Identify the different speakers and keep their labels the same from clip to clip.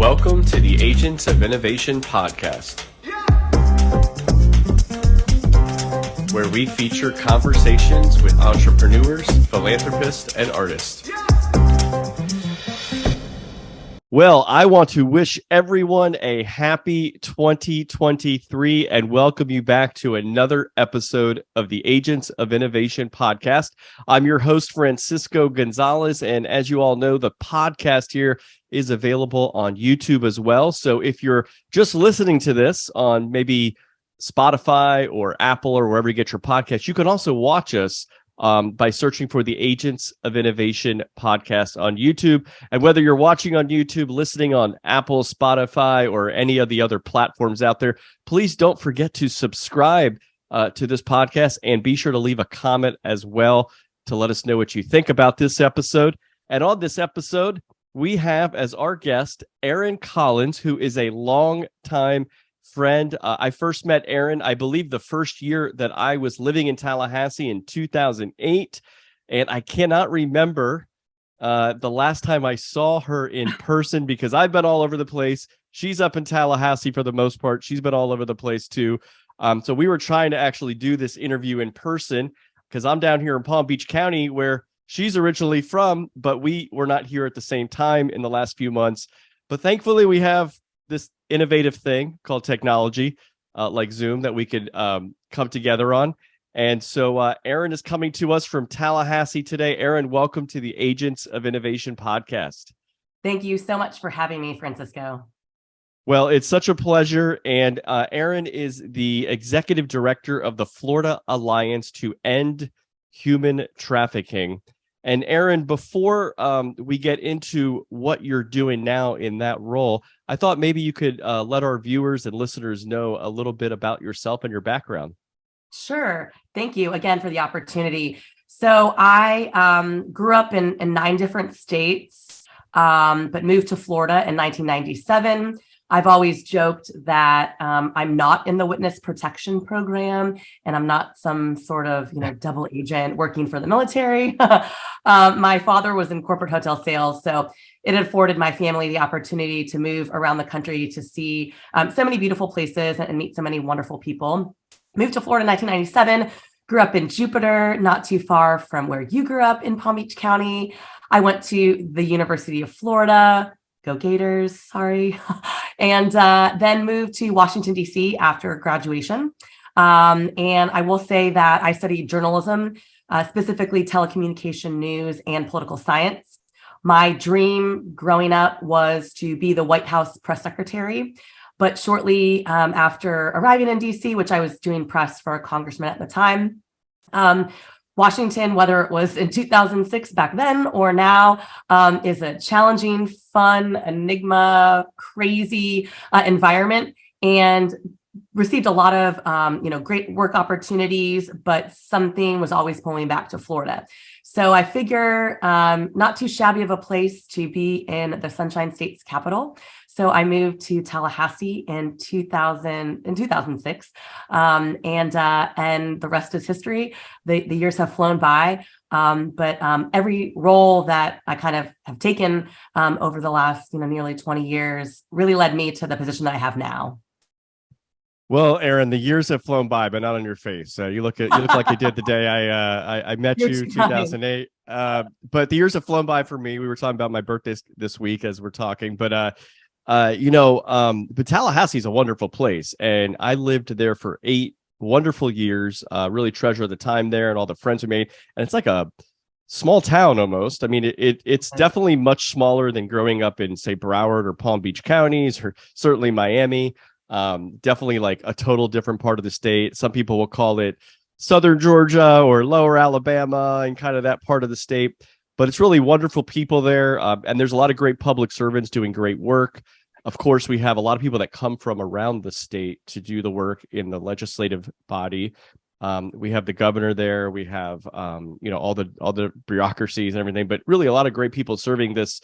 Speaker 1: Welcome to the Agents of Innovation podcast, where we feature conversations with entrepreneurs, philanthropists, and artists. Well, I want to wish everyone a happy 2023 and welcome you back to another episode of the Agents of Innovation podcast. I'm your host, Francisco Gonzalez, and as you all know, the podcast here is available on YouTube as well. So if you're just listening to this on maybe Spotify or Apple or wherever you get your podcast, you can also watch us by searching for the Agents of Innovation podcast on YouTube. And whether you're watching on YouTube, listening on Apple, Spotify, or any of the other platforms out there, please don't forget to subscribe to this podcast and be sure to leave a comment as well to let us know what you think about this episode. And on this episode, we have as our guest, Erin Collins, who is a longtime friend. I first met Erin, I believe, the first year that I was living in Tallahassee in 2008. And I cannot remember the last time I saw her in person because I've been all over the place. She's up in Tallahassee for the most part. She's been all over the place too. So we were trying to actually do this interview in person because I'm down here in Palm Beach County where she's originally from, but we were not here at the same time in the last few months. But thankfully, we have this innovative thing called technology, like Zoom, that we could come together on. And so Erin is coming to us from Tallahassee today. Erin, welcome to the Agents of Innovation podcast.
Speaker 2: Thank you so much for having me, Francisco.
Speaker 1: Well, it's such a pleasure. And Erin is the executive director of the Florida Alliance to End Human Trafficking. And Erin, before we get into what you're doing now in that role, I thought maybe you could let our viewers and listeners know a little bit about yourself and your background.
Speaker 2: Sure. Thank you again for the opportunity. So I grew up in 9 different states, but moved to Florida in 1997. I've always joked that I'm not in the witness protection program and I'm not some sort of, double agent working for the military. My father was in corporate hotel sales, so it afforded my family the opportunity to move around the country to see so many beautiful places and meet so many wonderful people. Moved to Florida in 1997, grew up in Jupiter, not too far from where you grew up in Palm Beach County. I went to the University of Florida. Go Gators, sorry. And then moved to Washington, D.C. after graduation. And I will say that I studied journalism, specifically telecommunication news and political science. My dream growing up was to be the White House press secretary. But shortly after arriving in D.C., which I was doing press for a congressman at the time, Washington, whether it was in 2006 back then or now, is a challenging, fun, enigma, crazy environment, and received a lot of great work opportunities, but something was always pulling me back to Florida. So I figure not too shabby of a place to be in the Sunshine State's capital. So I moved to Tallahassee in 2006, and the rest is history. The years have flown by, but every role that I kind of have taken over the last nearly 20 years really led me to the position that I have now.
Speaker 1: Well, Erin, the years have flown by, but not on your face. You look like you did the day I met you, 2008. But the years have flown by for me. We were talking about my birthday this week as we're talking, but but Tallahassee is a wonderful place, and I lived there for 8 wonderful years. Really treasure the time there and all the friends we made. And it's like a small town almost. I mean, it's definitely much smaller than growing up in, say, Broward or Palm Beach counties, or certainly Miami. Definitely like a total different part of the state. Some people will call it Southern Georgia or Lower Alabama and kind of that part of the state. But it's really wonderful people there. And there's a lot of great public servants doing great work. Of course, we have a lot of people that come from around the state to do the work in the legislative body. We have the governor there. We have, all the bureaucracies and everything, but really a lot of great people serving this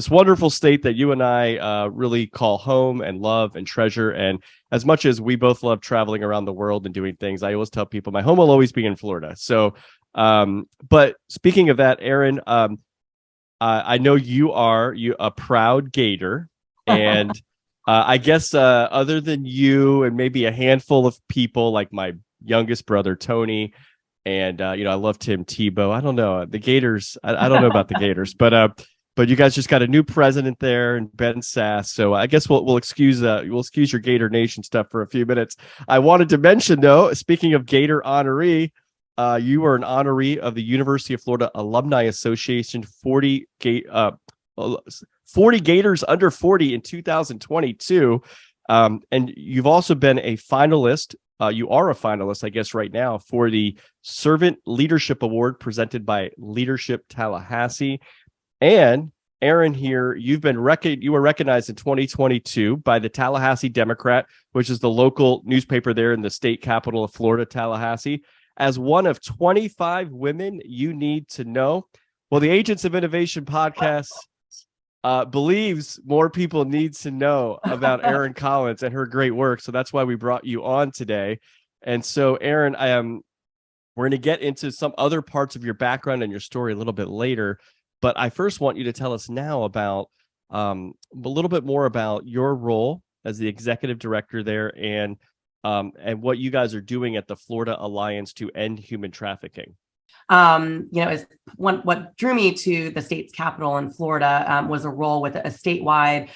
Speaker 1: wonderful state that you and I really call home and love and treasure. And as much as we both love traveling around the world and doing things, I always tell people my home will always be in Florida. So, but speaking of that, Erin, I know you are a proud Gator. And I guess other than you and maybe a handful of people like my youngest brother, Tony, and I love Tim Tebow. I don't know the Gators. I don't know about the Gators, but you guys just got a new president there and Ben Sass. So I guess we'll excuse your Gator Nation stuff for a few minutes. I wanted to mention though, speaking of Gator honoree, you are an honoree of the University of Florida Alumni Association 40 Gators under 40 in 2022. And you've also been a finalist. You are a finalist, I guess, right now for the Servant Leadership Award presented by Leadership Tallahassee. And Erin, here, you were recognized in 2022 by the Tallahassee Democrat, which is the local newspaper there in the state capital of Florida, Tallahassee, as one of 25 women you need to know. Well, the Agents of Innovation podcast believes more people need to know about Erin Collins and her great work. So that's why we brought you on today. And so, Erin, we're going to get into some other parts of your background and your story a little bit later. But I first want you to tell us now about a little bit more about your role as the executive director there and what you guys are doing at the Florida Alliance to End Human Trafficking.
Speaker 2: What drew me to the state's capital in Florida was a role with a statewide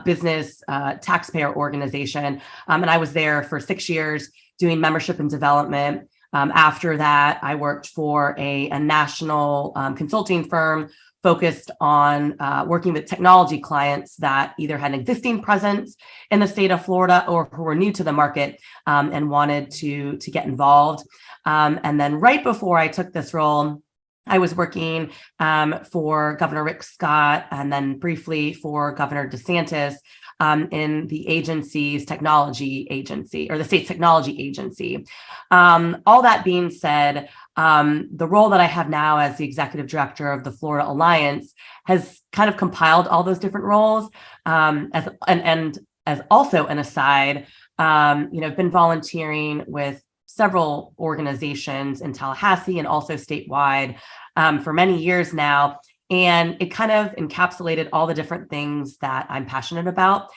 Speaker 2: business taxpayer organization. And I was there for 6 years doing membership and development. After that, I worked for a national consulting firm focused on working with technology clients that either had an existing presence in the state of Florida or who were new to the market and wanted to get involved. And then right before I took this role, I was working for Governor Rick Scott and then briefly for Governor DeSantis in the agency's technology agency or the state's technology agency. All that being said, the role that I have now as the executive director of the Florida Alliance has kind of compiled all those different roles. As also an aside, I've been volunteering with several organizations in Tallahassee and also statewide for many years now. And it kind of encapsulated all the different things that I'm passionate about.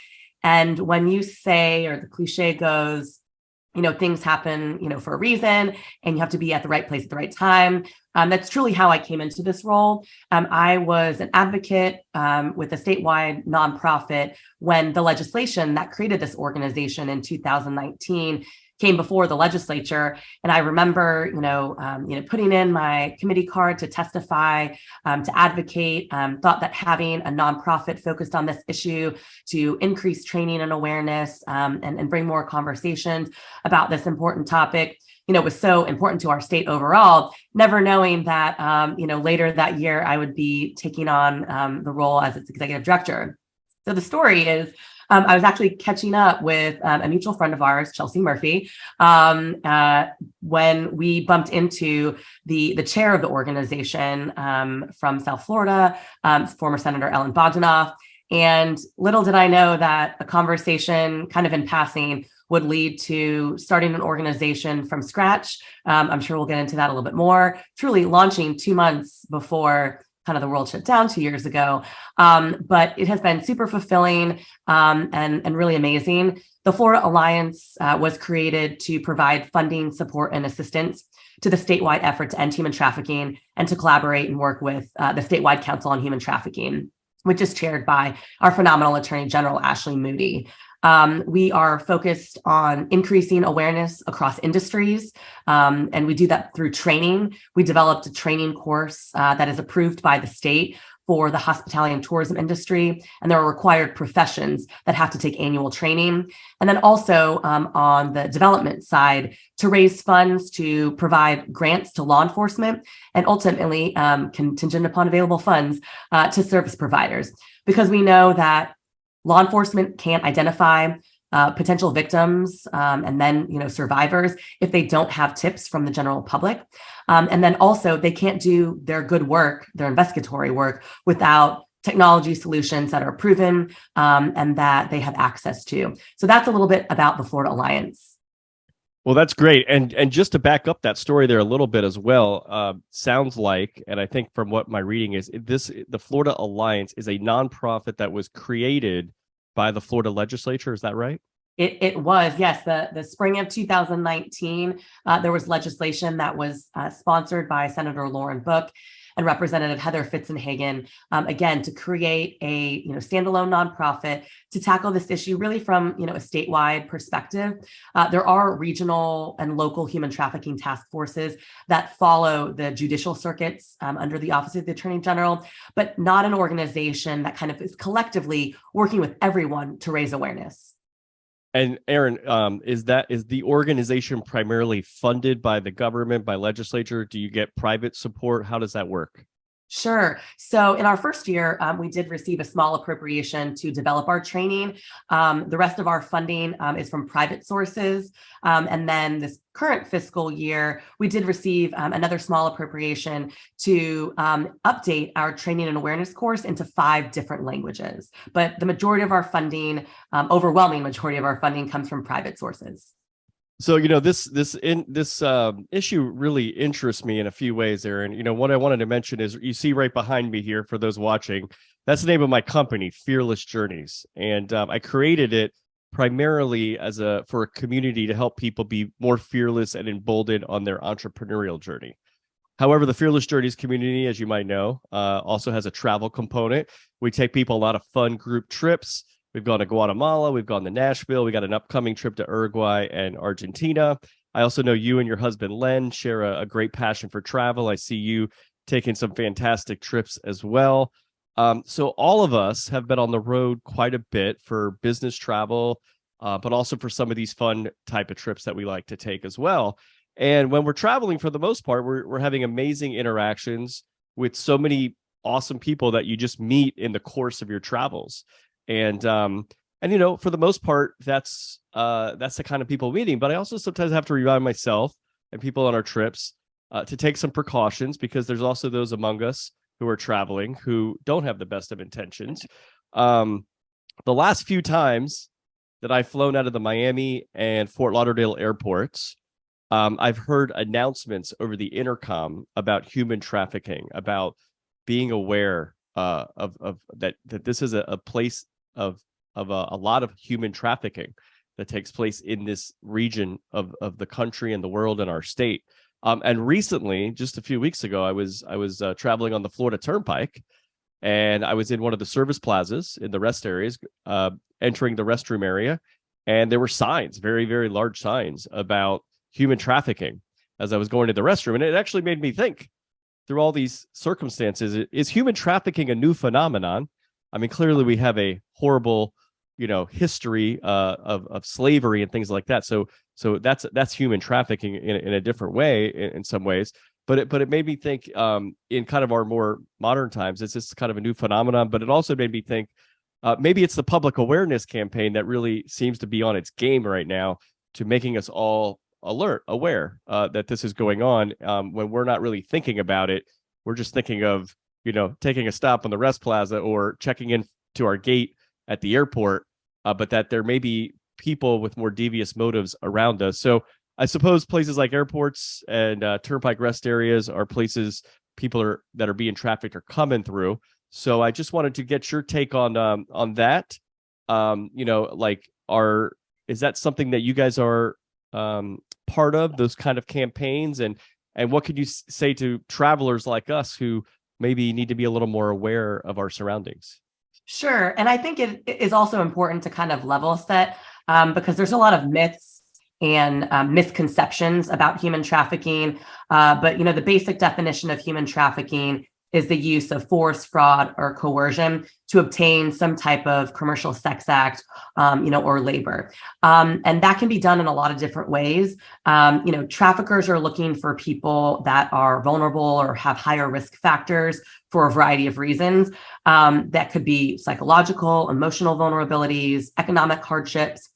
Speaker 2: And when you say, or the cliche goes, things happen, for a reason, and you have to be at the right place at the right time. That's truly how I came into this role. I was an advocate with a statewide nonprofit when the legislation that created this organization in 2019 came before the legislature. And I remember, putting in my committee card to testify, to advocate, thought that having a nonprofit focused on this issue to increase training and awareness and bring more conversations about this important topic, was so important to our state overall, never knowing that, later that year, I would be taking on the role as its executive director. So the story is, I was actually catching up with a mutual friend of ours, Chelsea Murphy, when we bumped into the chair of the organization from South Florida, former Senator Ellen Bogdanoff. And little did I know that a conversation kind of in passing would lead to starting an organization from scratch. I'm sure we'll get into that a little bit more, truly launching 2 months before kind of the world shut down 2 years ago. But it has been super fulfilling and really amazing. The Florida Alliance was created to provide funding, support, and assistance to the statewide effort to end human trafficking and to collaborate and work with the statewide Council on Human Trafficking, which is chaired by our phenomenal Attorney General, Ashley Moody. We are focused on increasing awareness across industries, and we do that through training. We developed a training course that is approved by the state for the hospitality and tourism industry, and there are required professions that have to take annual training. And then also on the development side, to raise funds to provide grants to law enforcement and ultimately contingent upon available funds to service providers, because we know that law enforcement can't identify potential victims and then survivors if they don't have tips from the general public. And then also they can't do their good work, their investigatory work, without technology solutions that are proven and that they have access to. So that's a little bit about the Florida Alliance.
Speaker 1: Well, that's great. And just to back up that story there a little bit as well, sounds like, and I think from what my reading is, the Florida Alliance is a nonprofit that was created by the Florida Legislature. Is that right?
Speaker 2: It was, yes. The spring of 2019, there was legislation that was sponsored by Senator Lauren Book and Representative Heather Fitzenhagen, again, to create a standalone nonprofit to tackle this issue really from a statewide perspective. There are regional and local human trafficking task forces that follow the judicial circuits under the Office of the Attorney General, but not an organization that kind of is collectively working with everyone to raise awareness.
Speaker 1: And Erin, is the organization primarily funded by the government, by legislature? Do you get private support? How does that work?
Speaker 2: Sure. So in our first year, we did receive a small appropriation to develop our training. The rest of our funding is from private sources. And then this current fiscal year, we did receive another small appropriation to update our training and awareness course into 5 different languages. But the majority of our funding, overwhelming majority of our funding, comes from private sources.
Speaker 1: So, this issue really interests me in a few ways, Erin. What I wanted to mention is you see right behind me here, for those watching, that's the name of my company, Fearless Journeys. And I created it primarily for a community to help people be more fearless and emboldened on their entrepreneurial journey. However, the Fearless Journeys community, as you might know, also has a travel component. We take people a lot of fun group trips. We've gone to Guatemala, we've gone to Nashville, we got an upcoming trip to Uruguay and Argentina. I also know you and your husband, Len, share a great passion for travel. I see you taking some fantastic trips as well. So all of us have been on the road quite a bit for business travel, but also for some of these fun type of trips that we like to take as well. And when we're traveling, for the most part, we're having amazing interactions with so many awesome people that you just meet in the course of your travels. And for the most part, that's the kind of people meeting. But I also sometimes have to remind myself and people on our trips to take some precautions, because there's also those among us who are traveling who don't have the best of intentions. The last few times that I've flown out of the Miami and Fort Lauderdale airports, I've heard announcements over the intercom about human trafficking, about being aware of that this is a place of a lot of human trafficking that takes place in this region of the country and the world and our state. And recently, just a few weeks ago, I was traveling on the Florida Turnpike, and I was in one of the service plazas in the rest areas, entering the restroom area, and there were signs, very, very large signs, about human trafficking as I was going to the restroom. And it actually made me think, through all these circumstances, is human trafficking a new phenomenon? I mean, clearly we have a horrible, history of slavery and things like that. So that's human trafficking in a different way in some ways. But it made me think, in kind of our more modern times, it's just kind of a new phenomenon. But it also made me think, maybe it's the public awareness campaign that really seems to be on its game right now, to making us all aware that this is going on, when we're not really thinking about it. We're just thinking of taking a stop on the rest plaza or checking in to our gate at the airport, but that there may be people with more devious motives around us. So I suppose places like airports and turnpike rest areas are places people that are being trafficked are coming through. So I just wanted to get your take on that. Is that something that you guys are part of, those kind of campaigns, and what could you say to travelers like us who maybe need to be a little more aware of our surroundings?
Speaker 2: Sure. And I think it is also important to kind of level set, because there's a lot of myths and misconceptions about human trafficking. But, the basic definition of human trafficking is the use of force, fraud, or coercion to obtain some type of commercial sex act, or labor. And that can be done in a lot of different ways. Traffickers are looking for people that are vulnerable or have higher risk factors for a variety of reasons. That could be psychological, emotional vulnerabilities, economic hardships,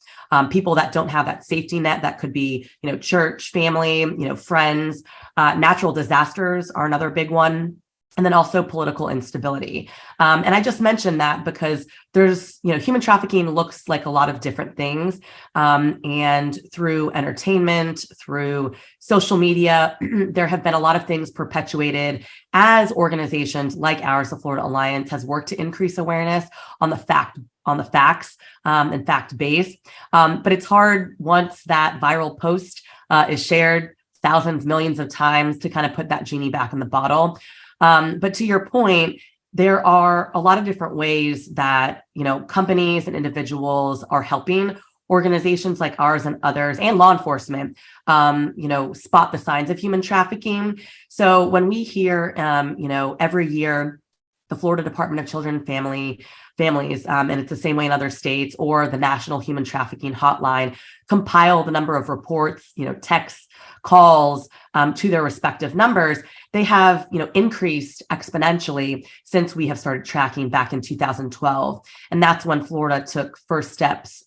Speaker 2: people that don't have that safety net. That could be, church, family, friends. Natural disasters are another big one. and then also political instability. And I just mentioned that because there's, human trafficking looks like a lot of different things. And through entertainment, through social media, there have been a lot of things perpetuated as organizations like ours, the Florida Alliance, has worked to increase awareness on the facts and fact base. But it's hard once that viral post is shared thousands, millions of times to kind of put that genie back in the bottle. But to your point, there are a lot of different ways that, companies and individuals are helping organizations like ours and others and law enforcement, spot the signs of human trafficking. So when we hear, every year, the Florida Department of Children and Families, and it's the same way in other states, or the National Human Trafficking Hotline, compile the number of reports, texts, calls to their respective numbers. They have, increased exponentially since we have started tracking back in 2012. And that's when Florida took first steps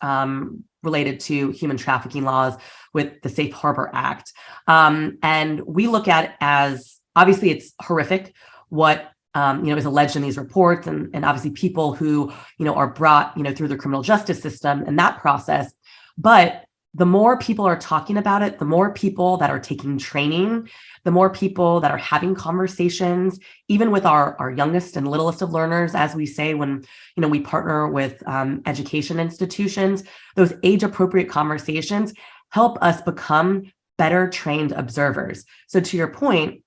Speaker 2: related to human trafficking laws with the Safe Harbor Act. And we look at it as, obviously, it's horrific what is alleged in these reports, and obviously people who, are brought, through the criminal justice system and that process. But the more people are talking about it, the more people that are taking training, the more people that are having conversations, even with our youngest and littlest of learners, as we say, when, we partner with education institutions, those age-appropriate conversations help us become better trained observers. So to your point,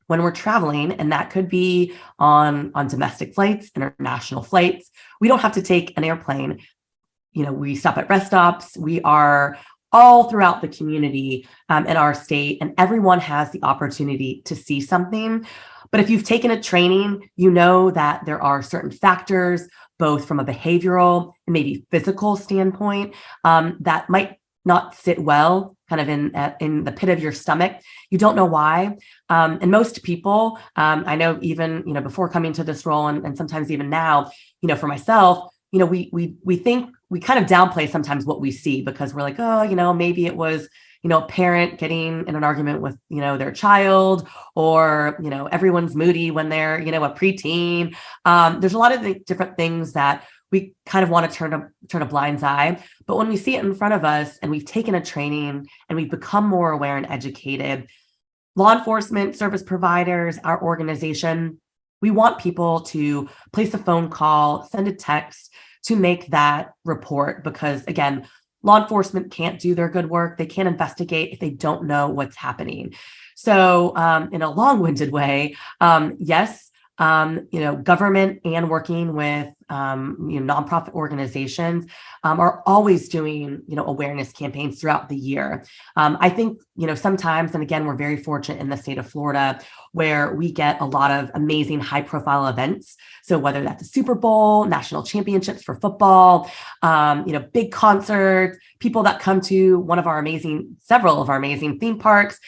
Speaker 2: when we're traveling, and that could be on domestic flights, international flights, we don't have to take an airplane. We stop at rest stops. We are all throughout the community in our state, and everyone has the opportunity to see something. But if you've taken a training, you know that there are certain factors, both from a behavioral and maybe physical standpoint, that might not sit well kind of in the pit of your stomach. You don't know why. And most people, I know even, before coming to this role and sometimes even now, for myself, we think we kind of downplay sometimes what we see because we're like, oh, maybe it was, a parent getting in an argument with, their child, or, everyone's moody when they're, a preteen. There's a lot of different things that we kind of want to turn a blind eye. But when we see it in front of us and we've taken a training and we've become more aware and educated, law enforcement service providers, our organization, we want people to place a phone call, send a text to make that report, because again, law enforcement can't do their good work. They can't investigate if they don't know what's happening. So in a long-winded way, yes, government and working with nonprofit organizations are always doing awareness campaigns throughout the year. I think sometimes, and again, we're very fortunate in the state of Florida where we get a lot of amazing high-profile events. So whether that's the Super Bowl, national championships for football, big concerts, people that come to several of our amazing theme parks.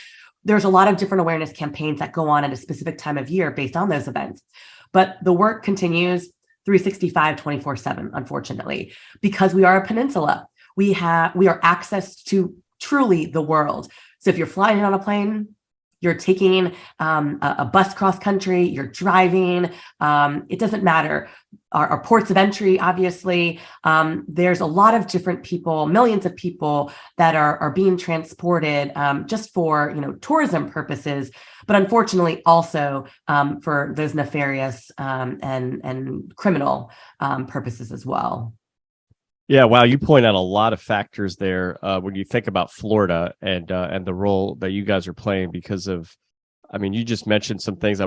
Speaker 2: There's a lot of different awareness campaigns that go on at a specific time of year based on those events. But the work continues 365, 24/7, unfortunately, because we are a peninsula. We are access to truly the world. So if you're flying on a plane, you're taking a bus cross country, you're driving, it doesn't matter. Our ports of entry, obviously, there's a lot of different people, millions of people that are being transported just for tourism purposes, but unfortunately also for those nefarious and criminal purposes as well.
Speaker 1: Yeah, wow, you point out a lot of factors there when you think about Florida and the role that you guys are playing because of, you just mentioned some things.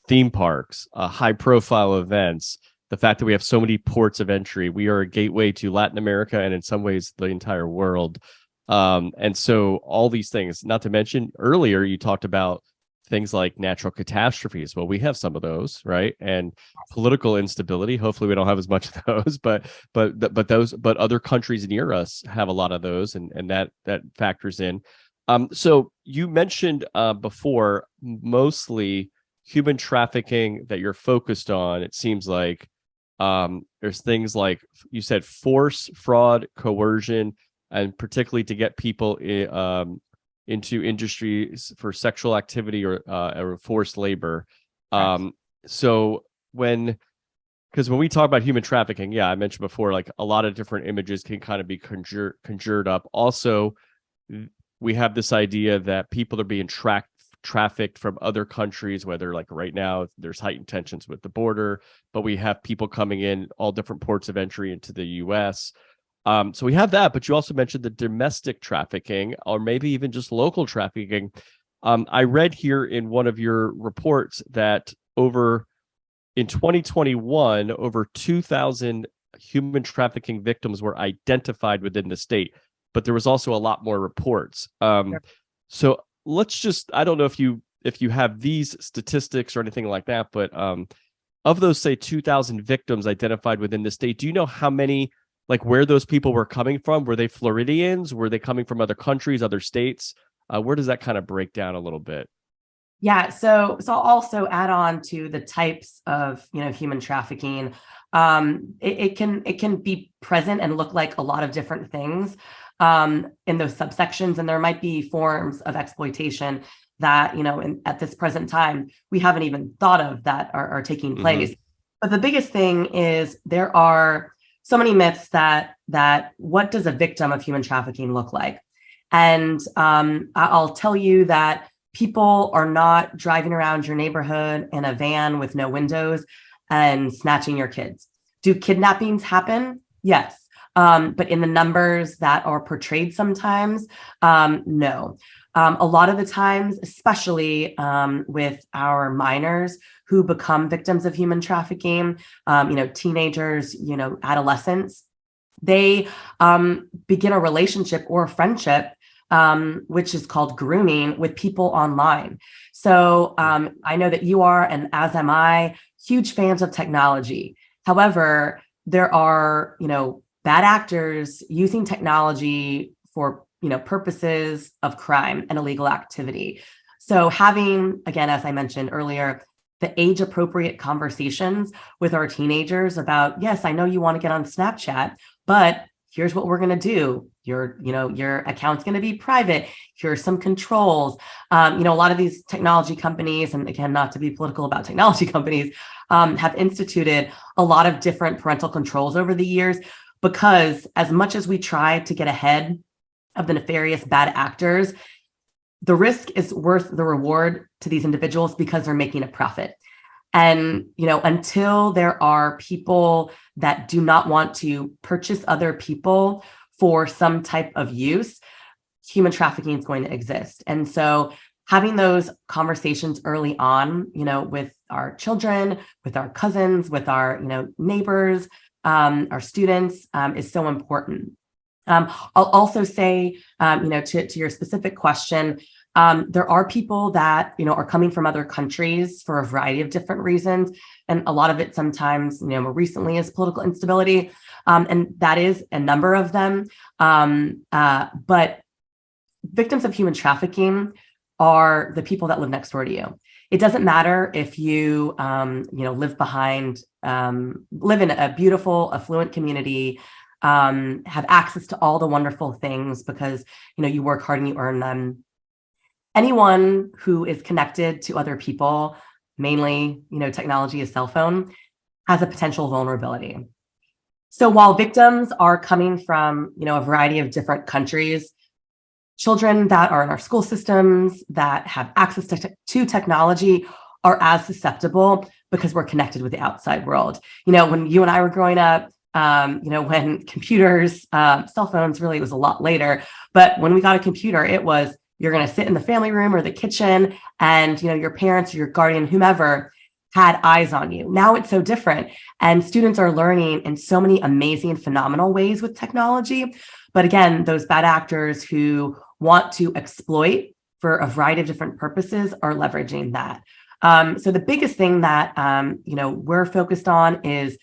Speaker 1: Theme parks, high-profile events, the fact that we have so many ports of entry. We are a gateway to Latin America and in some ways the entire world. And so all these things, not to mention earlier, you talked about things like natural catastrophes. Well, we have some of those, right? And political instability. Hopefully, we don't have as much of those, but other countries near us have a lot of those, and that factors in. So you mentioned before mostly human trafficking that you're focused on. It seems like there's things like you said, force, fraud, coercion, and particularly to get people into industries for sexual activity or forced labor. So because when we talk about human trafficking, I mentioned before, like a lot of different images can kind of be conjured up. Also, we have this idea that people are being trafficked from other countries, whether like right now there's heightened tensions with the border, but we have people coming in all different ports of entry into the US. So we have that, but you also mentioned the domestic trafficking or maybe even just local trafficking. I read here in one of your reports that in 2021, over 2,000 human trafficking victims were identified within the state, but there was also a lot more reports. So let's I don't know if you have these statistics or anything like that, but of those, say, 2,000 victims identified within the state, do you know how many, like where those people were coming from? Were they Floridians? Were they coming from other countries, other states? Where does that kind of break down a little bit?
Speaker 2: Yeah, so I'll also add on to the types of human trafficking. It can be present and look like a lot of different things in those subsections, and there might be forms of exploitation that at this present time we haven't even thought of that are taking place. Mm-hmm. But the biggest thing is there are so many myths that what does a victim of human trafficking look like? And I'll tell you that people are not driving around your neighborhood in a van with no windows and snatching your kids. Do kidnappings happen? Yes. But in the numbers that are portrayed sometimes, no. A lot of the times, especially with our minors who become victims of human trafficking, teenagers, adolescents, they begin a relationship or a friendship, which is called grooming, with people online. So I know that you are, and as am I, huge fans of technology. However, there are, bad actors using technology for, purposes of crime and illegal activity. So having, again, as I mentioned earlier, the age-appropriate conversations with our teenagers about, yes, I know you want to get on Snapchat, but here's what we're going to do. Your account's going to be private. Here's some controls. A lot of these technology companies, and again, not to be political about technology companies, have instituted a lot of different parental controls over the years, because as much as we try to get ahead of the nefarious bad actors, the risk is worth the reward to these individuals because they're making a profit. And, until there are people that do not want to purchase other people for some type of use, human trafficking is going to exist. And so having those conversations early on, with our children, with our cousins, with our, neighbors, our students, is so important. I'll also say, to your specific question, there are people that, are coming from other countries for a variety of different reasons. And a lot of it sometimes, more recently, is political instability. And that is a number of them. But victims of human trafficking are the people that live next door to you. It doesn't matter if you, live in a beautiful, affluent community, have access to all the wonderful things because, you work hard and you earn them. Anyone who is connected to other people, mainly, technology, a cell phone, has a potential vulnerability. So while victims are coming from, a variety of different countries, children that are in our school systems that have access to technology are as susceptible because we're connected with the outside world. When you and I were growing up, when computers, cell phones, really, it was a lot later. But when we got a computer, it was, you're going to sit in the family room or the kitchen and, your parents or your guardian, whomever, had eyes on you. Now it's so different. And students are learning in so many amazing, phenomenal ways with technology. But again, those bad actors who want to exploit for a variety of different purposes are leveraging that. So the biggest thing that, we're focused on is,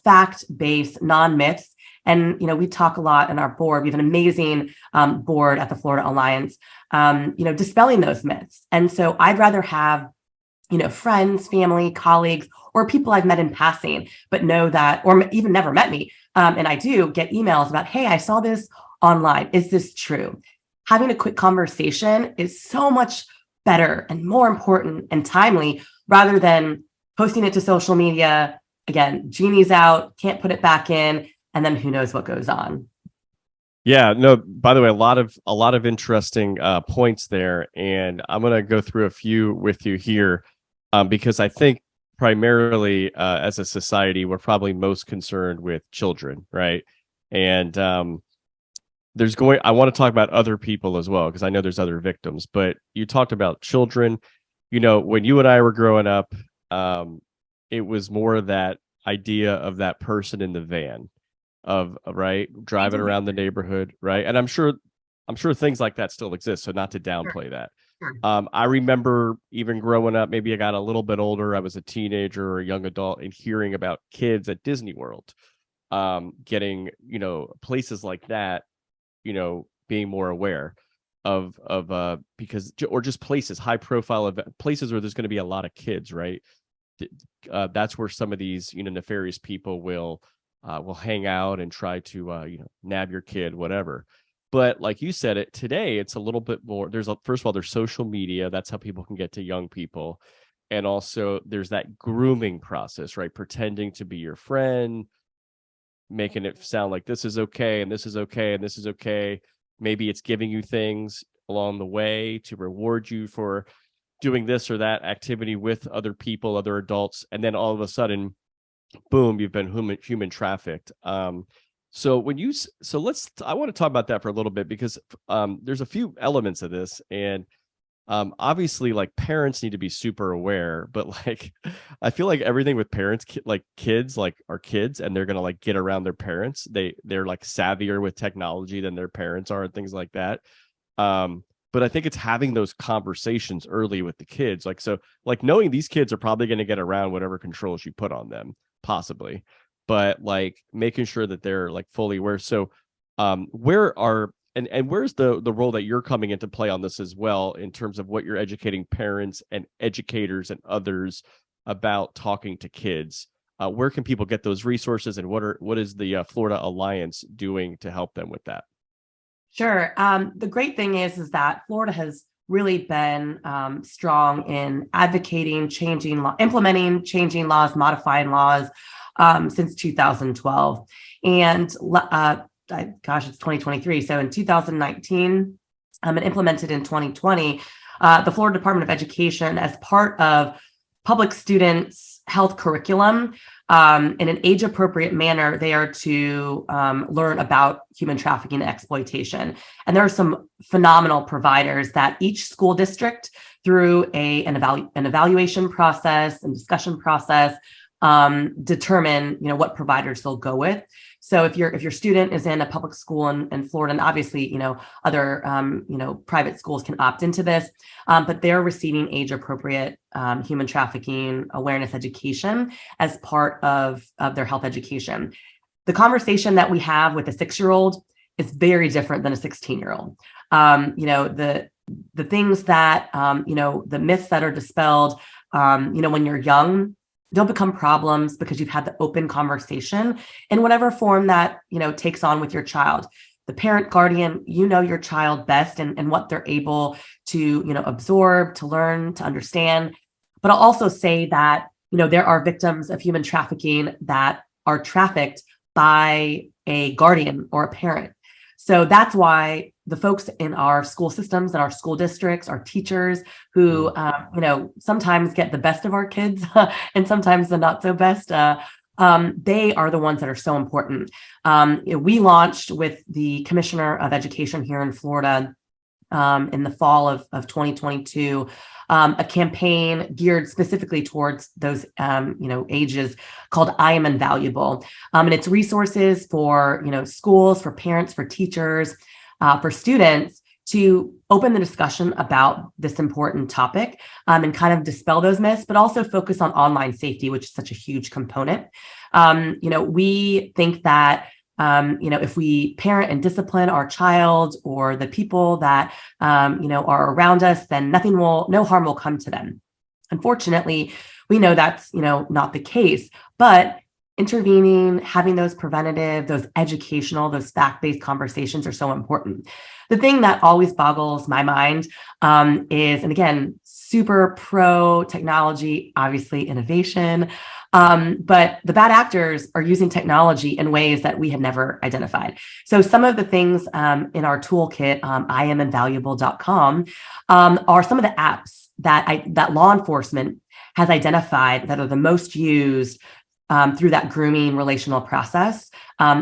Speaker 2: fact-based, non-myths. And, we talk a lot in our board. We have an amazing board at the Florida Alliance, dispelling those myths. And so I'd rather have, friends, family, colleagues, or people I've met in passing, but know that, or even never met me. And I do get emails about, hey, I saw this online. Is this true? Having a quick conversation is so much better and more important and timely rather than posting it to social media. Again, genie's out, can't put it back in, and then who knows what goes on.
Speaker 1: Yeah, no, by the way, a lot of interesting points there, and I'm going to go through a few with you here, because I think primarily as a society, we're probably most concerned with children, right? And I want to talk about other people as well, because I know there's other victims, but you talked about children. When you and I were growing up, it was more that idea of that person in the van, of right, driving around the neighborhood, right? And I'm sure things like that still exist, so not to downplay that. I remember even growing up, maybe I got a little bit older, I was a teenager or a young adult, and hearing about kids at Disney World getting, places like that, being more aware of because, or just places, high profile places where there's going to be a lot of kids, right? That's where some of these nefarious people will hang out and try to nab your kid, whatever. But like you said, today it's a little bit more. First of all, there's social media. That's how people can get to young people, and also there's that grooming process, right? Pretending to be your friend, making it sound like this is okay and this is okay and this is okay. Maybe it's giving you things along the way to reward you for doing this or that activity with other people, other adults, and then all of a sudden, boom, you've been human trafficked. So I want to talk about that for a little bit, because there's a few elements of this, and obviously, like, parents need to be super aware, but like I feel like everything with parents, kids like are kids, and they're gonna like get around their parents. They're like savvier with technology than their parents are, and things like that. But I think it's having those conversations early with the kids, like knowing these kids are probably going to get around whatever controls you put on them, possibly, but like making sure that they're like fully aware. So where's the role that you're coming into play on this as well, in terms of what you're educating parents and educators and others about talking to kids? Where can people get those resources, and what is the Florida Alliance doing to help them with that?
Speaker 2: Sure. The great thing is that Florida has really been strong in advocating, implementing, changing laws, modifying laws since 2012. And it's 2023. So in 2019, and implemented in 2020, the Florida Department of Education, as part of public students' health curriculum, in an age-appropriate manner, they are to learn about human trafficking and exploitation. And there are some phenomenal providers that each school district, through an evaluation process and discussion process, determine what providers they'll go with. So if your student is in a public school in Florida, and obviously other private schools can opt into this, but they're receiving age appropriate human trafficking awareness education as part of their health education. The conversation that we have with a 6-year-old is very different than a 16-year-old. The things that the myths that are dispelled when you're young don't become problems, because you've had the open conversation in whatever form that takes on with your child. The parent, guardian, your child best, and what they're able to absorb, to learn, to understand. But I'll also say that there are victims of human trafficking that are trafficked by a guardian or a parent. So that's why the folks in our school systems and our school districts, our teachers, who sometimes get the best of our kids and sometimes the not so best, they are the ones that are so important. We launched with the Commissioner of Education here in Florida in the fall of 2022, a campaign geared specifically towards those ages, called I Am Invaluable. And it's resources for schools, for parents, for teachers, for students, to open the discussion about this important topic, and kind of dispel those myths, but also focus on online safety, which is such a huge component. We think that if we parent and discipline our child or the people that are around us, then no harm will come to them. Unfortunately, we know that's not the case. But intervening, having those preventative, those educational, those fact-based conversations are so important. The thing that always boggles my mind is, and again, super pro technology, obviously innovation, but the bad actors are using technology in ways that we had never identified. So some of the things in our toolkit, iaminvaluable.com, are some of the apps that law enforcement has identified that are the most used through that grooming relational process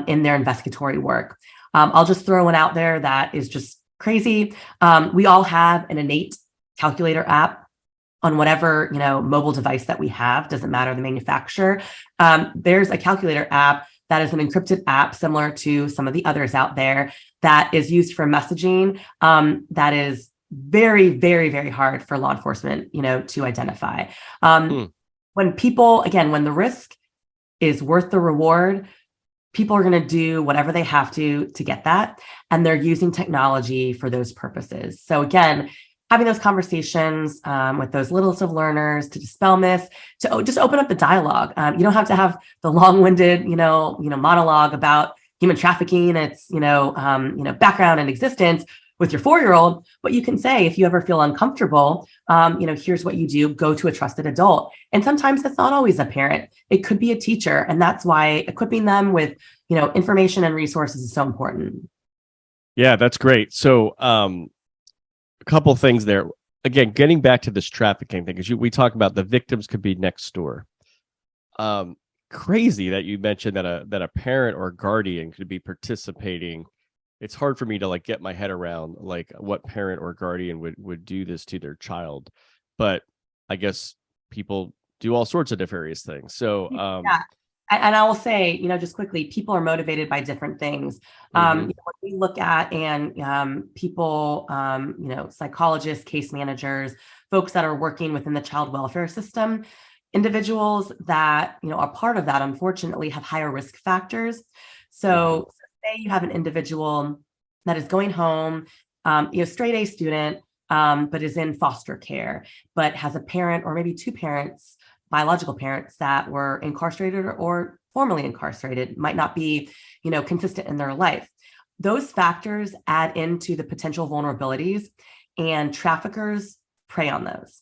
Speaker 2: in their investigatory work. I'll just throw one out there that is just crazy. We all have an innate calculator app on whatever mobile device that we have, doesn't matter the manufacturer. There's a calculator app that is an encrypted app similar to some of the others out there that is used for messaging that is very, very, very hard for law enforcement, to identify. When people, again, when the risk is worth the reward, people are going to do whatever they have to get that. And they're using technology for those purposes. So again, having those conversations with those littlest of learners to dispel myths, to just open up the dialogue. You don't have to have the long-winded, monologue about human trafficking, its, background and existence with your 4-year-old, but you can say, if you ever feel uncomfortable, here's what you do, go to a trusted adult. And sometimes that's not always a parent. It could be a teacher. And that's why equipping them with, information and resources is so important.
Speaker 1: Yeah, that's great. So a couple things there. Again, getting back to this trafficking thing, because we talk about the victims could be next door. Crazy that you mentioned that a parent or a guardian could be participating. It's hard for me to get my head around what parent or guardian would do this to their child, but I guess people do all sorts of various things. So
Speaker 2: yeah. And I will say, just quickly, people are motivated by different things. When we look at people, psychologists, case managers, folks that are working within the child welfare system, individuals that are part of that, unfortunately, have higher risk factors. So say you have an individual that is going home, straight A student, but is in foster care, but has a parent or maybe two parents, biological parents that were incarcerated or formerly incarcerated, might not be, consistent in their life. Those factors add into the potential vulnerabilities, and traffickers prey on those.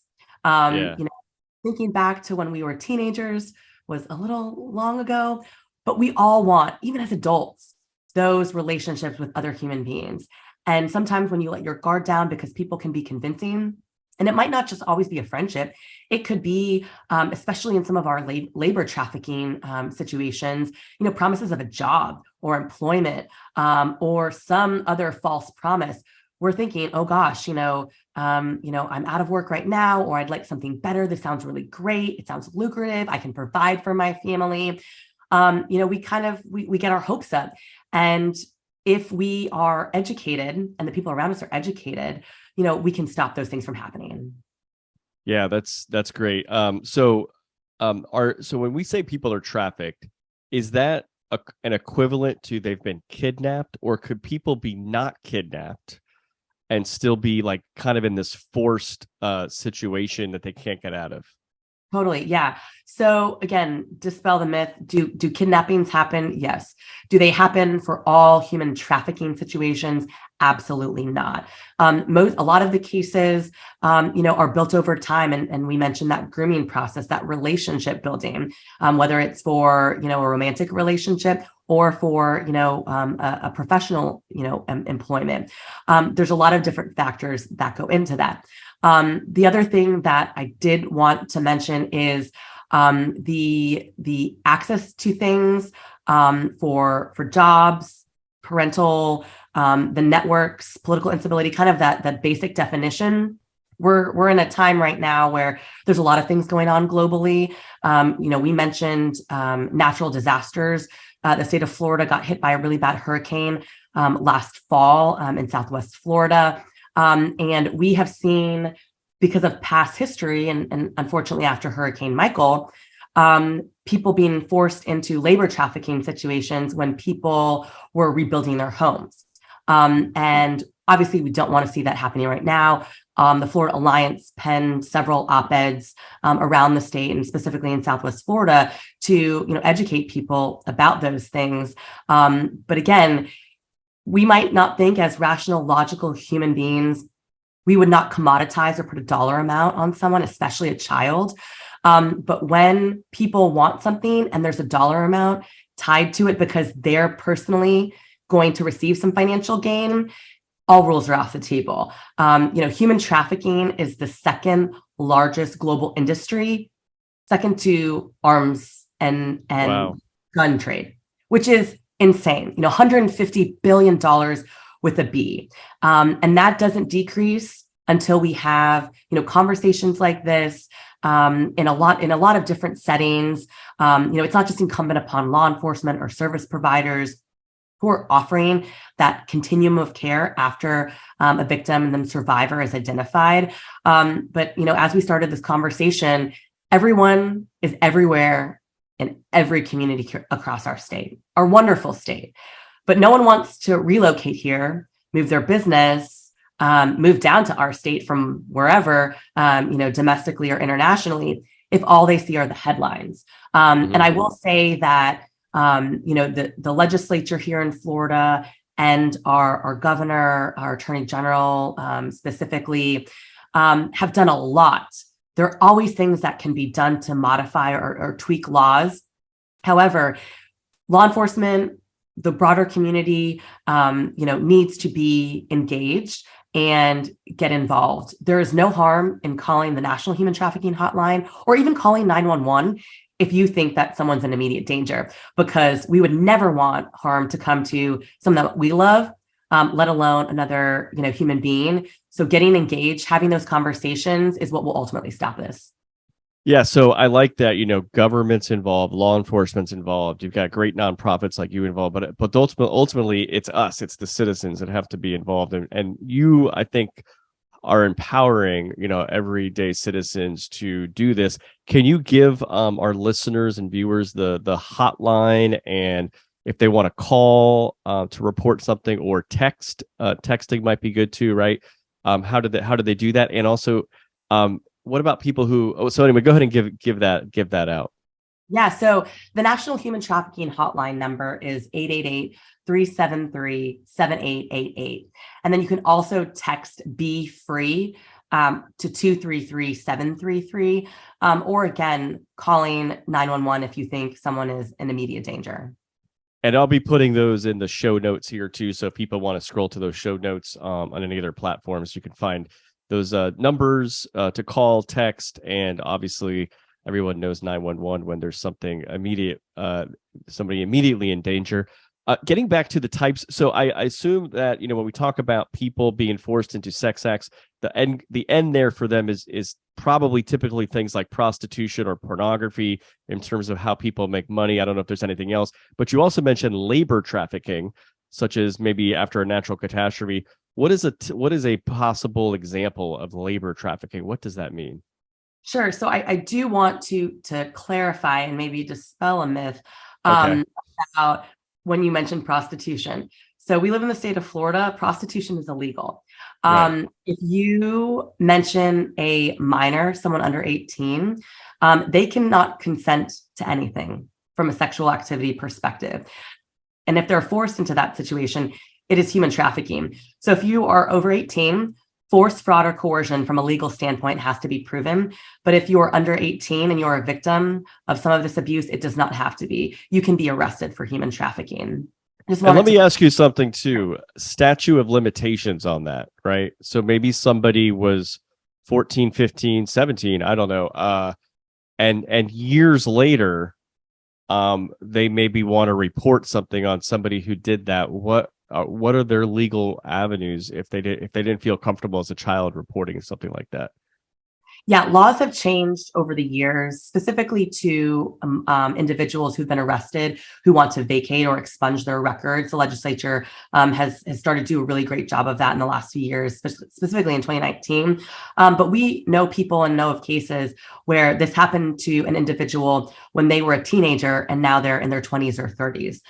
Speaker 2: Thinking back to when we were teenagers was a little long ago, but we all want, even as adults, those relationships with other human beings. And sometimes when you let your guard down, because people can be convincing, and it might not just always be a friendship, it could be, especially in some of our labor trafficking situations, promises of a job or employment or some other false promise. We're thinking, oh gosh, I'm out of work right now, or I'd like something better. This sounds really great. It sounds lucrative. I can provide for my family. We get our hopes up. And if we are educated and the people around us are educated, we can stop those things from happening.
Speaker 1: Yeah, that's great. So when we say people are trafficked, is that an equivalent to they've been kidnapped, or could people be not kidnapped and still be kind of in this forced situation that they can't get out of?
Speaker 2: Totally. Yeah. So again, dispel the myth. Do kidnappings happen? Yes. Do they happen for all human trafficking situations? Absolutely not. A lot of the cases, are built over time. And we mentioned that grooming process, that relationship building, whether it's for, a romantic relationship or for, a professional, employment. There's a lot of different factors that go into that. The other thing that I did want to mention is the access to things for jobs, parental, the networks, political instability, kind of that basic definition. We're in a time right now where there's a lot of things going on globally. We mentioned natural disasters. The state of Florida got hit by a really bad hurricane last fall in Southwest Florida. And we have seen, because of past history, and unfortunately after Hurricane Michael, people being forced into labor trafficking situations when people were rebuilding their homes. And obviously we don't want to see that happening right now. The Florida Alliance penned several op-eds around the state and specifically in Southwest Florida to educate people about those things. But again, we might not think as rational, logical human beings, we would not commoditize or put a dollar amount on someone, especially a child. But when people want something and there's a dollar amount tied to it because they're personally going to receive some financial gain, all rules are off the table. Human trafficking is the second largest global industry, second to arms and
Speaker 1: Wow.
Speaker 2: gun trade, which is insane. $150 billion with a B. And that doesn't decrease until we have, conversations like this in a lot of different settings. It's not just incumbent upon law enforcement or service providers who are offering that continuum of care after a victim and then survivor is identified. But as we started this conversation, everyone is everywhere in every community across our state, our wonderful state. But no one wants to relocate here, move their business, move down to our state from wherever, domestically or internationally, if all they see are the headlines. And I will say that the legislature here in Florida and our governor, our attorney general specifically, have done a lot. There are always things that can be done to modify or tweak laws. However, law enforcement, the broader community, needs to be engaged and get involved. There is no harm in calling the National Human Trafficking Hotline or even calling 911 if you think that someone's in immediate danger, because we would never want harm to come to someone that we love, let alone another, human being. So getting engaged, having those conversations is what will ultimately stop this.
Speaker 1: Yeah, so I like that, government's involved, law enforcement's involved. You've got great nonprofits like you involved, but ultimately it's us, it's the citizens that have to be involved. And you, I think, are empowering, everyday citizens to do this. Can you give our listeners and viewers the hotline, and if they want to call to report something or text? Texting might be good too, right? How do they do that? And also, what about people who? So anyway, go ahead and give that out.
Speaker 2: Yeah. So the National Human Trafficking Hotline number is 888-373-7888. And then you can also text Be Free to 233-733, or again, calling 911 if you think someone is in immediate danger.
Speaker 1: And I'll be putting those in the show notes here too. So if people want to scroll to those show notes on any of their platforms, you can find those numbers to call, text, and obviously everyone knows 911 when there's something immediate, somebody immediately in danger. Getting back to the types, so I assume that when we talk about people being forced into sex acts, the end there for them is probably typically things like prostitution or pornography in terms of how people make money. I don't know if there's anything else, but you also mentioned labor trafficking, such as maybe after a natural catastrophe. What is a possible example of labor trafficking? What does that mean?
Speaker 2: Sure. So I do want to clarify and maybe dispel a myth
Speaker 1: Okay.
Speaker 2: about when you mentioned prostitution. So we live in the state of Florida. Prostitution is illegal.
Speaker 1: Right.
Speaker 2: If you mention a minor, someone under 18, they cannot consent to anything from a sexual activity perspective. And if they're forced into that situation, it is human trafficking. So if you are over 18, force, fraud, or coercion from a legal standpoint has to be proven. But if you're under 18 and you're a victim of some of this abuse, it does not have to be. You can be arrested for human trafficking.
Speaker 1: And let me ask you something too. Statute of limitations on that, right? So maybe somebody was 14, 15, 17, I don't know. And years later, they maybe want to report something on somebody who did that. What are their legal avenues if they didn't feel comfortable as a child reporting something like that?
Speaker 2: Yeah, laws have changed over the years, specifically to individuals who've been arrested who want to vacate or expunge their records. The legislature has started to do a really great job of that in the last few years, specifically in 2019. But we know people and know of cases where this happened to an individual when they were a teenager and now they're in their 20s or 30s.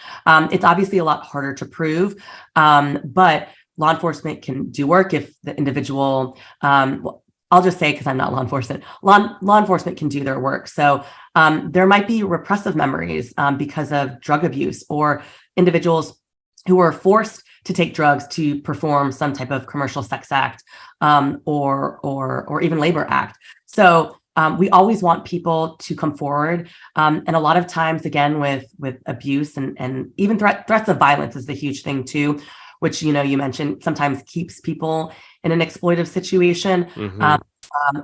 Speaker 2: It's obviously a lot harder to prove, but law enforcement can do work if the individual, well, I'll just say, because I'm not law enforcement, law enforcement can do their work. So there might be repressive memories because of drug abuse, or individuals who were forced to take drugs to perform some type of commercial sex act or even labor act. So we always want people to come forward. And a lot of times, again, with abuse and even threats of violence is the huge thing too, which, you mentioned sometimes keeps people in an exploitive situation.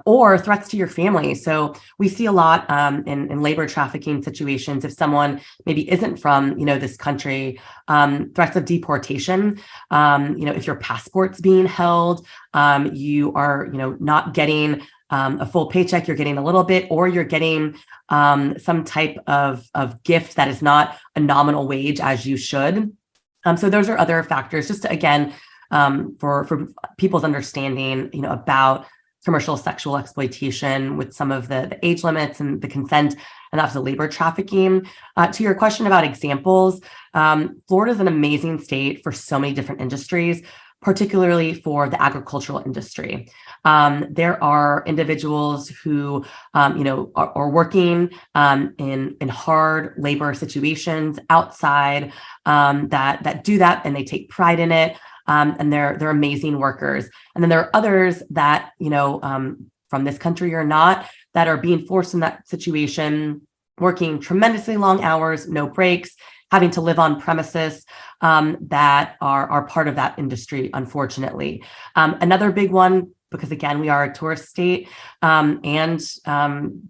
Speaker 2: Or threats to your family. So we see a lot in labor trafficking situations. If someone maybe isn't from, this country, threats of deportation. If your passport's being held, you are, not getting a full paycheck, you're getting a little bit, or you're getting some type of gift that is not a nominal wage as you should. So those are other factors, just to, again, for people's understanding, about commercial sexual exploitation with some of the age limits and the consent, and that's the labor trafficking. To your question about examples, Florida is an amazing state for so many different industries, particularly for the agricultural industry. There are individuals who, are working in hard labor situations outside that do that, and they take pride in it. And they're amazing workers. And then there are others that, from this country or not, that are being forced in that situation, working tremendously long hours, no breaks, having to live on premises that are part of that industry, unfortunately. Another big one, because again, we are a tourist state, and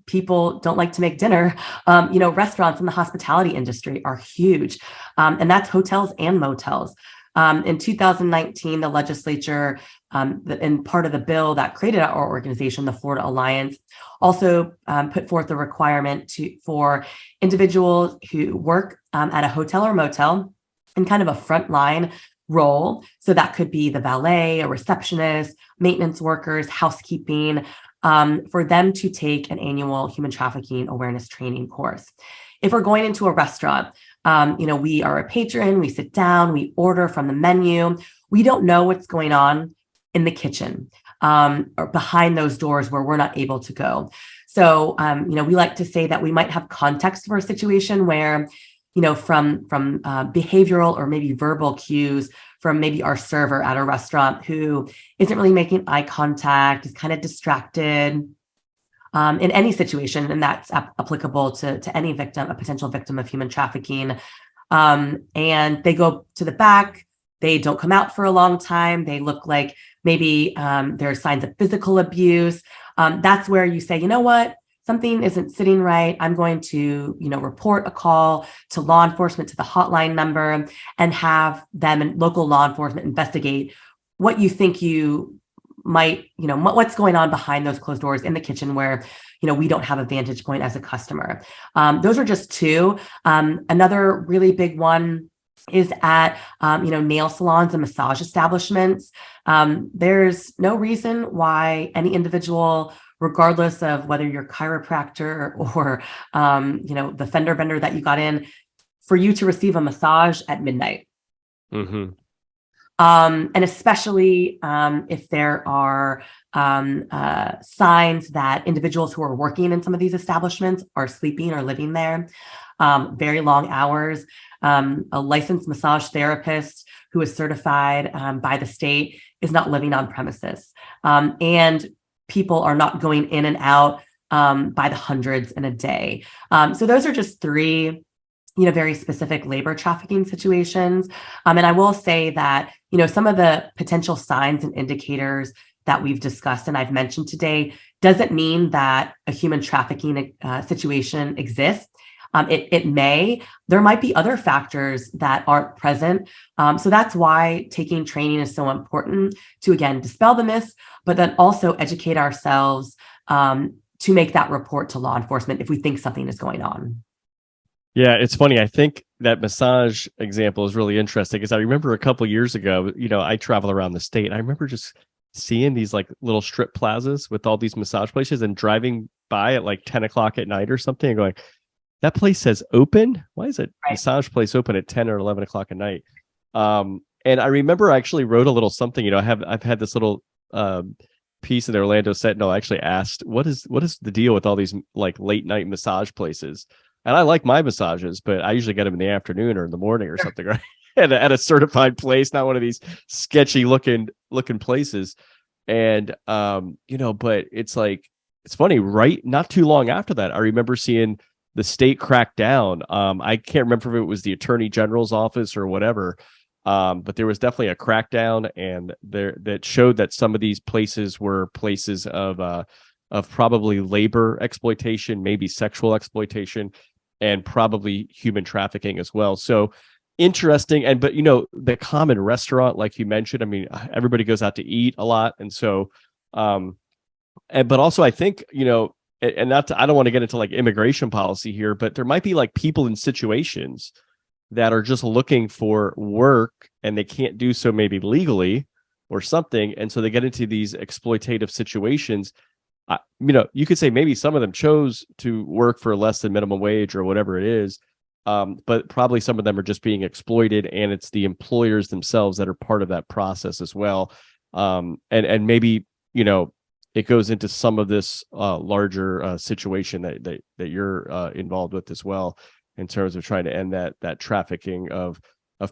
Speaker 2: people don't like to make dinner. Restaurants in the hospitality industry are huge, and that's hotels and motels. In 2019, the legislature, in part of the bill that created our organization, the Florida Alliance, also put forth a requirement for individuals who work at a hotel or motel in kind of a frontline role. So that could be the valet, a receptionist, maintenance workers, housekeeping, for them to take an annual human trafficking awareness training course. If we're going into a restaurant, we are a patron, we sit down, we order from the menu. We don't know what's going on in the kitchen or behind those doors where we're not able to go. So, we like to say that we might have context for a situation where, from behavioral or maybe verbal cues from maybe our server at a restaurant who isn't really making eye contact, is kind of distracted, in any situation, and that's applicable to any victim, a potential victim of human trafficking. And they go to the back, they don't come out for a long time, they look like maybe there's signs of physical abuse. That's where you say, you know what, something isn't sitting right. I'm going to, report a call to law enforcement, to the hotline number, and have them and local law enforcement investigate what you think you might, what's going on behind those closed doors in the kitchen where, we don't have a vantage point as a customer. Those are just two. Another really big one is at, nail salons and massage establishments. There's no reason why any individual, regardless of whether you're chiropractor or, the fender bender that you got in, for you to receive a massage at midnight. Mm-hmm. And especially if there are signs that individuals who are working in some of these establishments are sleeping or living there, very long hours. A licensed massage therapist who is certified by the state is not living on premises. And people are not going in and out by the hundreds in a day. So those are just three very specific labor trafficking situations. And I will say that, some of the potential signs and indicators that we've discussed and I've mentioned today doesn't mean that a human trafficking situation exists. It may. There might be other factors that aren't present. So that's why taking training is so important to, again, dispel the myths, but then also educate ourselves to make that report to law enforcement if we think something is going on.
Speaker 1: Yeah, it's funny. I think that massage example is really interesting because I remember a couple years ago, I travel around the state. And I remember just seeing these like little strip plazas with all these massage places and driving by at like 10 o'clock at night or something and going, that place says open? Why is it massage place open at 10 or 11 o'clock at night? And I remember I actually wrote a little something, I've had this little piece in the Orlando Sentinel. I actually asked, what is the deal with all these like late night massage places? And I like my massages, but I usually get them in the afternoon or in the morning or something, right? At a certified place, not one of these sketchy looking places. And but it's like, it's funny, right? Not too long after that, I remember seeing the state crack down. I can't remember if it was the Attorney General's office or whatever. But there was definitely a crackdown, and that showed that some of these places were places of probably labor exploitation, maybe sexual exploitation, and probably human trafficking as well. So interesting. But the common restaurant, like you mentioned, I mean, everybody goes out to eat a lot, and so but also I think and not I don't want to get into like immigration policy here, but there might be like people in situations that are just looking for work and they can't do so maybe legally or something. And so they get into these exploitative situations. You could say maybe some of them chose to work for less than minimum wage or whatever it is. But probably some of them are just being exploited, and it's the employers themselves that are part of that process as well. And maybe, it goes into some of this larger situation that you're involved with as well, in terms of trying to end that trafficking of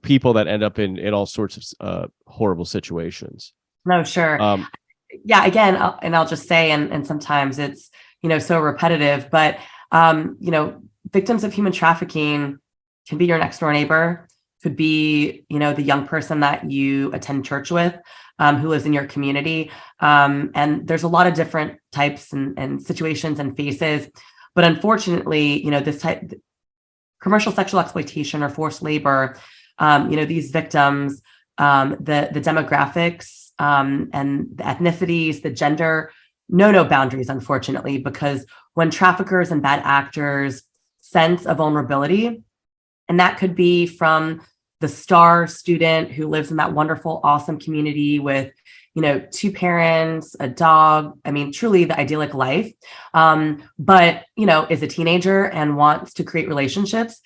Speaker 1: people that end up in all sorts of horrible situations.
Speaker 2: No, sure. Yeah, again, I'll just say, and sometimes it's, so repetitive, but, victims of human trafficking can be your next door neighbor, could be, the young person that you attend church with, who lives in your community. And there's a lot of different types and situations and faces. But unfortunately, this type, commercial sexual exploitation or forced labor, these victims, the demographics and the ethnicities, the gender, no boundaries, unfortunately, because when traffickers and bad actors sense a vulnerability, and that could be from the star student who lives in that wonderful, awesome community with, 2 parents, a dog. I mean, truly the idyllic life. But, is a teenager and wants to create relationships.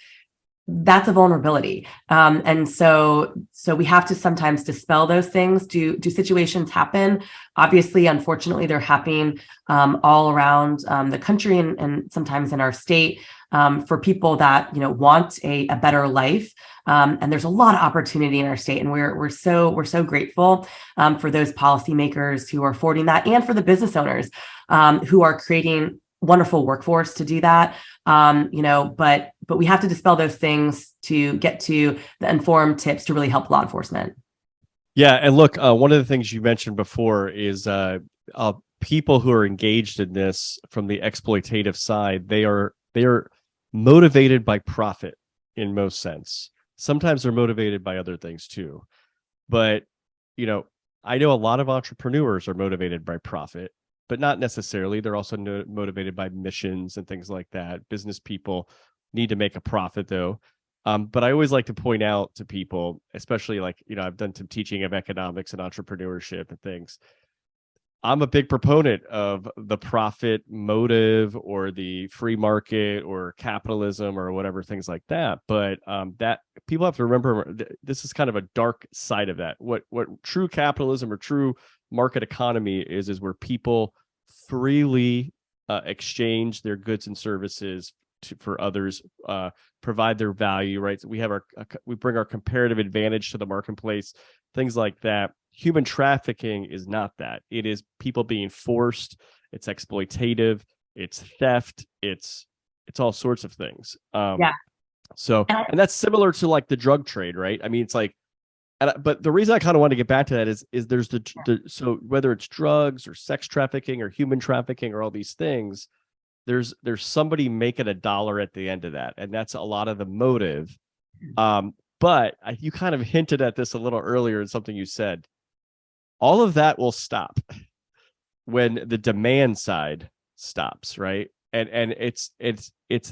Speaker 2: That's a vulnerability. And so we have to sometimes dispel those things. Do situations happen? Obviously, unfortunately, they're happening all around the country and sometimes in our state for people that, want a better life. And there's a lot of opportunity in our state. And we're so grateful for those policymakers who are affording that, and for the business owners who are creating wonderful workforce to do that. But we have to dispel those things to get to the informed tips to really help law enforcement.
Speaker 1: Yeah. And look, one of the things you mentioned before is people who are engaged in this from the exploitative side, they are motivated by profit in most sense. Sometimes they're motivated by other things too. But, I know a lot of entrepreneurs are motivated by profit, but not necessarily. They're also motivated by missions and things like that. Business people need to make a profit, though. But I always like to point out to people, especially I've done some teaching of economics and entrepreneurship and things. I'm a big proponent of the profit motive or the free market or capitalism or whatever, things like that. But that people have to remember, this is kind of a dark side of that. What true capitalism or true market economy is where people freely exchange their goods and services for others, provide their value, right? So we bring our comparative advantage to the marketplace, things like that. Human trafficking is not that. It is people being forced. It's exploitative. It's theft. It's all sorts of things. So, and that's similar to like the drug trade, right? I mean, it's like, but the reason I kind of want to get back to that is there's so whether it's drugs or sex trafficking or human trafficking or all these things, there's somebody making $1 at the end of that, and that's a lot of the motive. But you kind of hinted at this a little earlier in something you said. All of that will stop when the demand side stops, right? And it's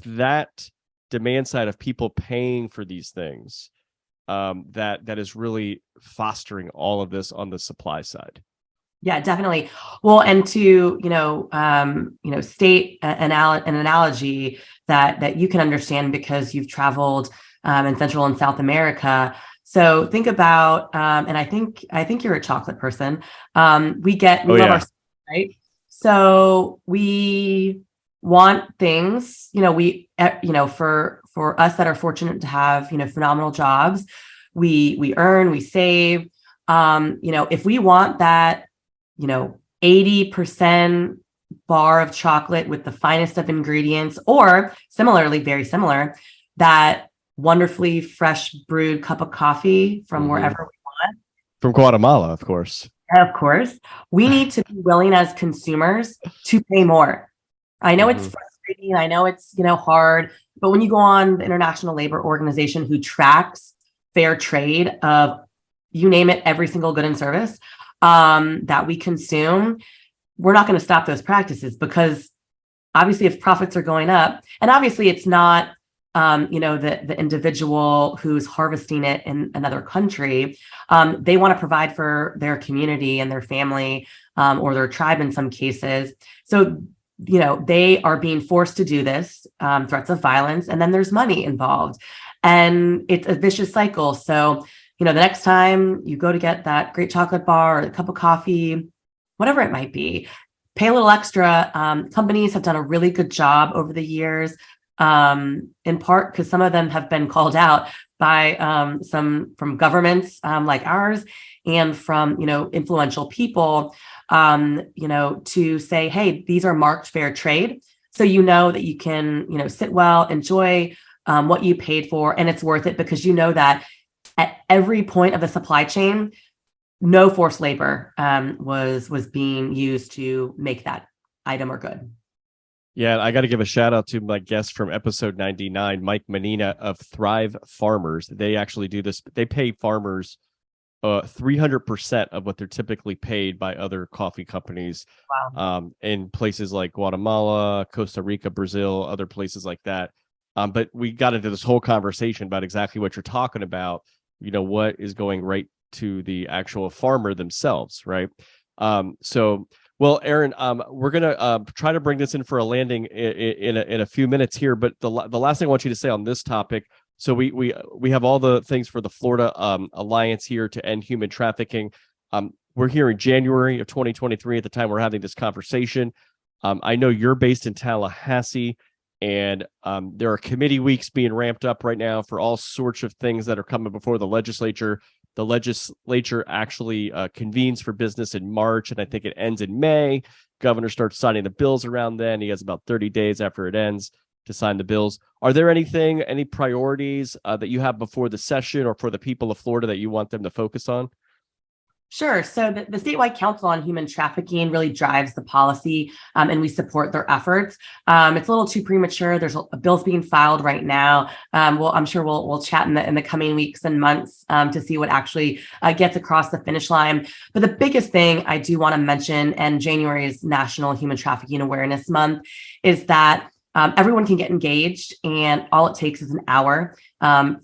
Speaker 1: that demand side of people paying for these things that is really fostering all of this on the supply side.
Speaker 2: Yeah, definitely. Well, and to state an analogy that you can understand because you've traveled in Central and South America. So think about, and I think you're a chocolate person. We love our, right? So we want things, for us that are fortunate to have, phenomenal jobs, we earn, we save. If we want that, 80% bar of chocolate with the finest of ingredients, or similarly, very similar, that wonderfully fresh brewed cup of coffee from wherever we want.
Speaker 1: From Guatemala, of course.
Speaker 2: Of course. We need to be willing as consumers to pay more. I know it's frustrating. I know it's, hard, but when you go on the International Labor Organization, who tracks fair trade of, you name it, every single good and service that we consume, we're not going to stop those practices, because obviously if profits are going up, and obviously it's not, the individual who's harvesting it in another country, they want to provide for their community and their family, or their tribe in some cases. So, they are being forced to do this, threats of violence, and then there's money involved, and it's a vicious cycle. So, the next time you go to get that great chocolate bar or a cup of coffee, whatever it might be, pay a little extra. Companies have done a really good job over the years, in part because some of them have been called out by some from governments like ours, and from influential people, to say, hey, these are marked fair trade, so that you can sit well, enjoy what you paid for, and it's worth it, because that at every point of the supply chain, no forced labor was being used to make that item or good.
Speaker 1: Yeah, I got to give a shout out to my guest from episode 99, Mike Menina of Thrive Farmers. They actually do this. They pay farmers 300% of what they're typically paid by other coffee companies.
Speaker 2: Wow.
Speaker 1: In places like Guatemala, Costa Rica, Brazil, other places like that. But we got into this whole conversation about exactly what you're talking about, what is going right to the actual farmer themselves, right? Well, Erin, we're gonna try to bring this in for a landing in a few minutes here. But the last thing I want you to say on this topic. So we have all the things for the Florida Alliance here to end human trafficking. We're here in January of 2023 at the time we're having this conversation. I know you're based in Tallahassee, and there are committee weeks being ramped up right now for all sorts of things that are coming before the legislature. The legislature actually convenes for business in March, and I think it ends in May. Governor starts signing the bills around then. He has about 30 days after it ends to sign the bills. Are there any priorities that you have before the session, or for the people of Florida, that you want them to focus on?
Speaker 2: Sure. So the Statewide Council on Human Trafficking really drives the policy, and we support their efforts. It's a little too premature. There's bills being filed right now. I'm sure we'll chat in the coming weeks and months to see what actually gets across the finish line. But the biggest thing I do want to mention, and January is National Human Trafficking Awareness Month, is that everyone can get engaged, and all it takes is an hour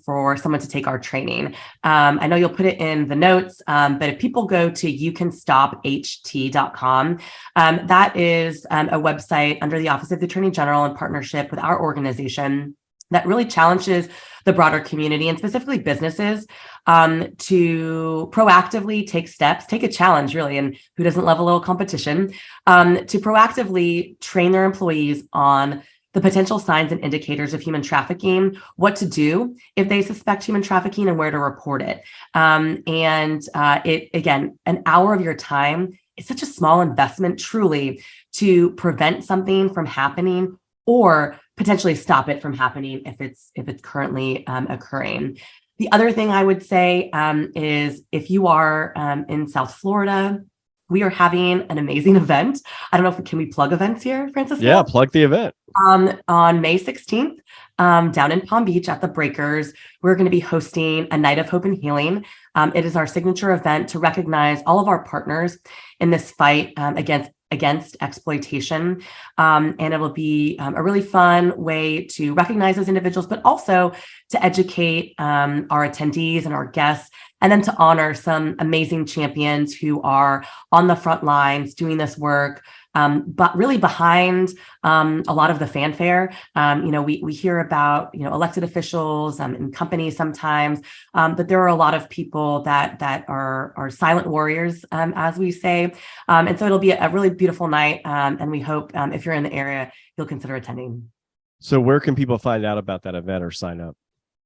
Speaker 2: for someone to take our training. I know you'll put it in the notes, but if people go to youcanstopht.com, that is a website under the Office of the Attorney General in partnership with our organization that really challenges the broader community, and specifically businesses, to proactively take a challenge, really, and who doesn't love a little competition, to proactively train their employees on the potential signs and indicators of human trafficking, what to do if they suspect human trafficking, and where to report it. It, again, an hour of your time is such a small investment, truly, to prevent something from happening, or potentially stop it from happening if it's currently occurring. The other thing I would say is, if you are in South Florida, we are having an amazing event. I don't know can we plug events here, Francisco?
Speaker 1: Yeah, plug the event.
Speaker 2: On May 16th, down in Palm Beach at the Breakers, we're going to be hosting a Night of Hope and Healing. It is our signature event to recognize all of our partners in this fight against exploitation. And it will be a really fun way to recognize those individuals, but also to educate our attendees and our guests and then to honor some amazing champions who are on the front lines doing this work, but really behind a lot of the fanfare. We hear about elected officials in companies sometimes, but there are a lot of people that are silent warriors, as we say. And so it'll be a really beautiful night, and we hope if you're in the area, you'll consider attending.
Speaker 1: So where can people find out about that event or sign up?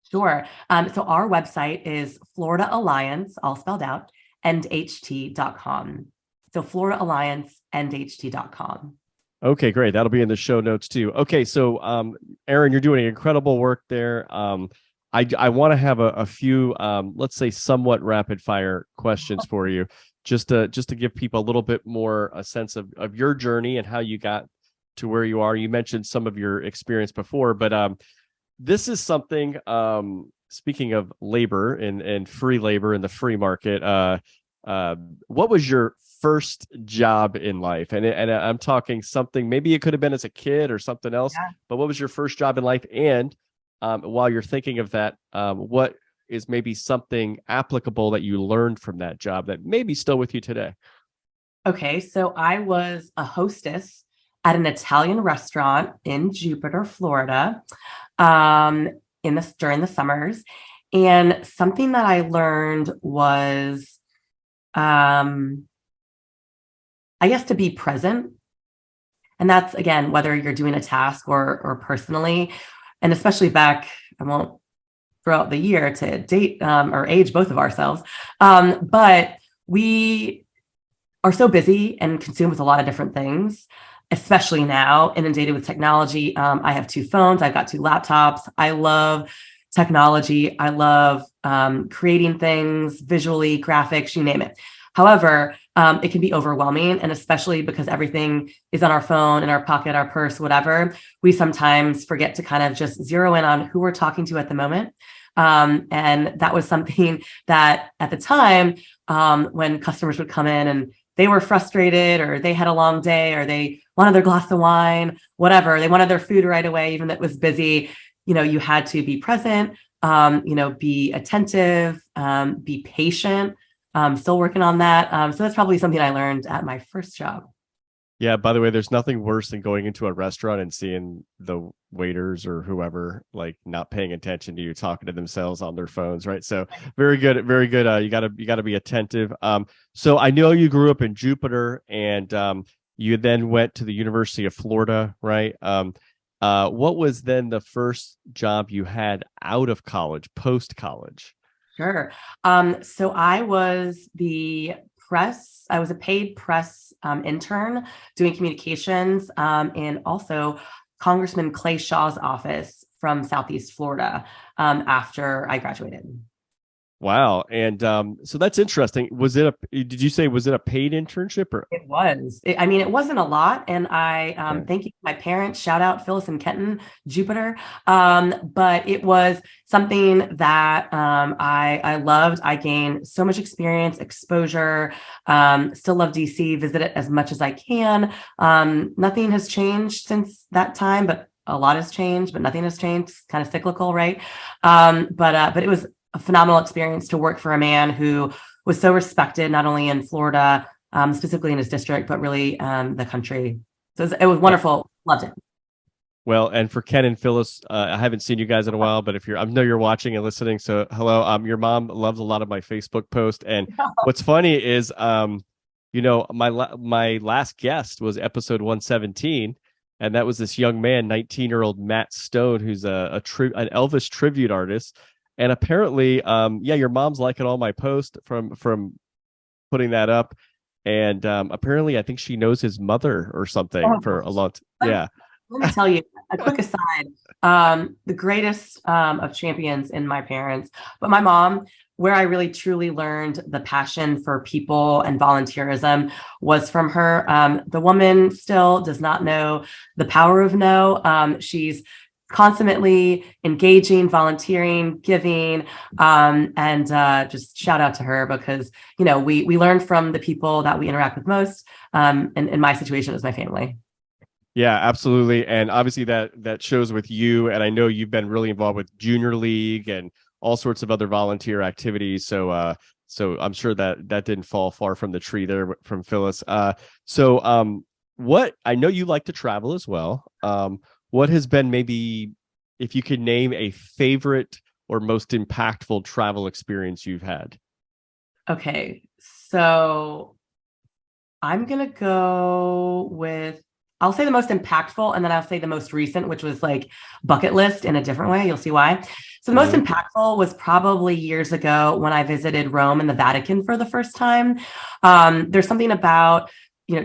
Speaker 2: Sure. So our website is Florida Alliance, all spelled out, ndht.com. So Florida Alliance, ndht.com.
Speaker 1: Okay, great. That'll be in the show notes too. Okay, so Erin, you're doing incredible work there. I want to have a few, let's say, somewhat rapid fire questions for you, just to give people a little bit more a sense of your journey and how you got to where you are. You mentioned some of your experience before, but this is something, speaking of labor and free labor in the free market, what was your first job in life? And I'm talking something, maybe it could have been as a kid or something else, but what was your first job in life? And while you're thinking of that, what is maybe something applicable that you learned from that job that may be still with you today?
Speaker 2: Okay, so I was a hostess at an Italian restaurant in Jupiter, Florida, during the summers. And something that I learned was, I guess, to be present. And that's, again, whether you're doing a task or personally, and especially back, I won't throughout the year to date or age both of ourselves, but we are so busy and consumed with a lot of different things, especially now, inundated with technology. I have 2 phones. I've got 2 laptops. I love technology. I love creating things visually, graphics, you name it. However, it can be overwhelming, and especially because everything is on our phone, in our pocket, our purse, whatever, we sometimes forget to kind of just zero in on who we're talking to at the moment. And that was something that at the time, when customers would come in and they were frustrated, or they had a long day, or they wanted their glass of wine, whatever, they wanted their food right away, even if it was busy, you had to be present, be attentive, be patient. Still working on that. So that's probably something I learned at my first job.
Speaker 1: Yeah, by the way, there's nothing worse than going into a restaurant and seeing the waiters or whoever like not paying attention to you, talking to themselves on their phones, right? So very good, very good. You gotta be attentive. So I know you grew up in Jupiter, and you then went to the University of Florida, right? What was then the first job you had out of college, post college?
Speaker 2: Sure. So I was a paid press intern doing communications in also Congressman Clay Shaw's office from Southeast Florida after I graduated.
Speaker 1: Wow. And so that's interesting. Did you say, was it a paid internship or?
Speaker 2: It was. It wasn't a lot. And I thank you to my parents, shout out Phyllis and Kenton, Jupiter. But it was something that I loved. I gained so much experience, exposure, still love DC, visit it as much as I can. Nothing has changed since that time, but a lot has changed, but nothing has changed. It's kind of cyclical, right? But it was a phenomenal experience to work for a man who was so respected, not only in Florida, specifically in his district, but really the country. So it was wonderful. Loved it.
Speaker 1: Well, and for Ken and Phyllis, I haven't seen you guys in a while, but I know you're watching and listening. So hello. Your mom loves a lot of my Facebook posts. And what's funny is, my last guest was episode 117. And that was this young man, 19-year-old Matt Stone, who's an Elvis tribute artist. And apparently, your mom's liking all my posts from putting that up. And apparently, I think she knows his mother or something for a long time. Yeah.
Speaker 2: Let me tell you a quick aside. The greatest of champions in my parents, but my mom, where I really truly learned the passion for people and volunteerism was from her. The woman still does not know the power of no. She's constantly engaging, volunteering, giving, and just shout out to her because, we learn from the people that we interact with most. And in my situation, it was my family.
Speaker 1: Yeah, absolutely. And obviously that shows with you. And I know you've been really involved with Junior League and all sorts of other volunteer activities. So I'm sure that didn't fall far from the tree there from Phyllis. What I know you like to travel as well. What has been, maybe if you could name a favorite or most impactful travel experience you've had?
Speaker 2: Okay, so I'm gonna go with, I'll say the most impactful, and then I'll say the most recent, which was like bucket list in a different way. You'll see why. So the most impactful was probably years ago when I visited Rome and the Vatican for the first time. There's something about,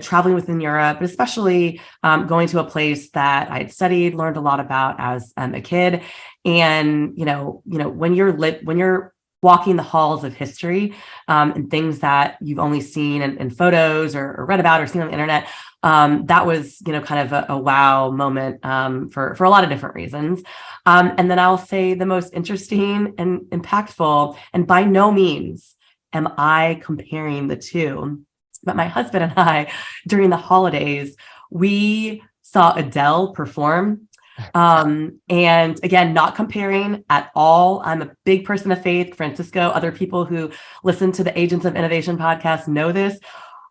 Speaker 2: traveling within Europe, but especially going to a place that I had studied, learned a lot about as a kid, and when you're walking the halls of history, and things that you've only seen in photos or read about or seen on the internet. That was, kind of a wow moment for a lot of different reasons. And then I'll say the most interesting and impactful, and by no means am I comparing the two, but my husband and I, during the holidays, we saw Adele perform. And again, not comparing at all. I'm a big person of faith, Francisco. Other people who listen to the Agents of Innovation podcast know this.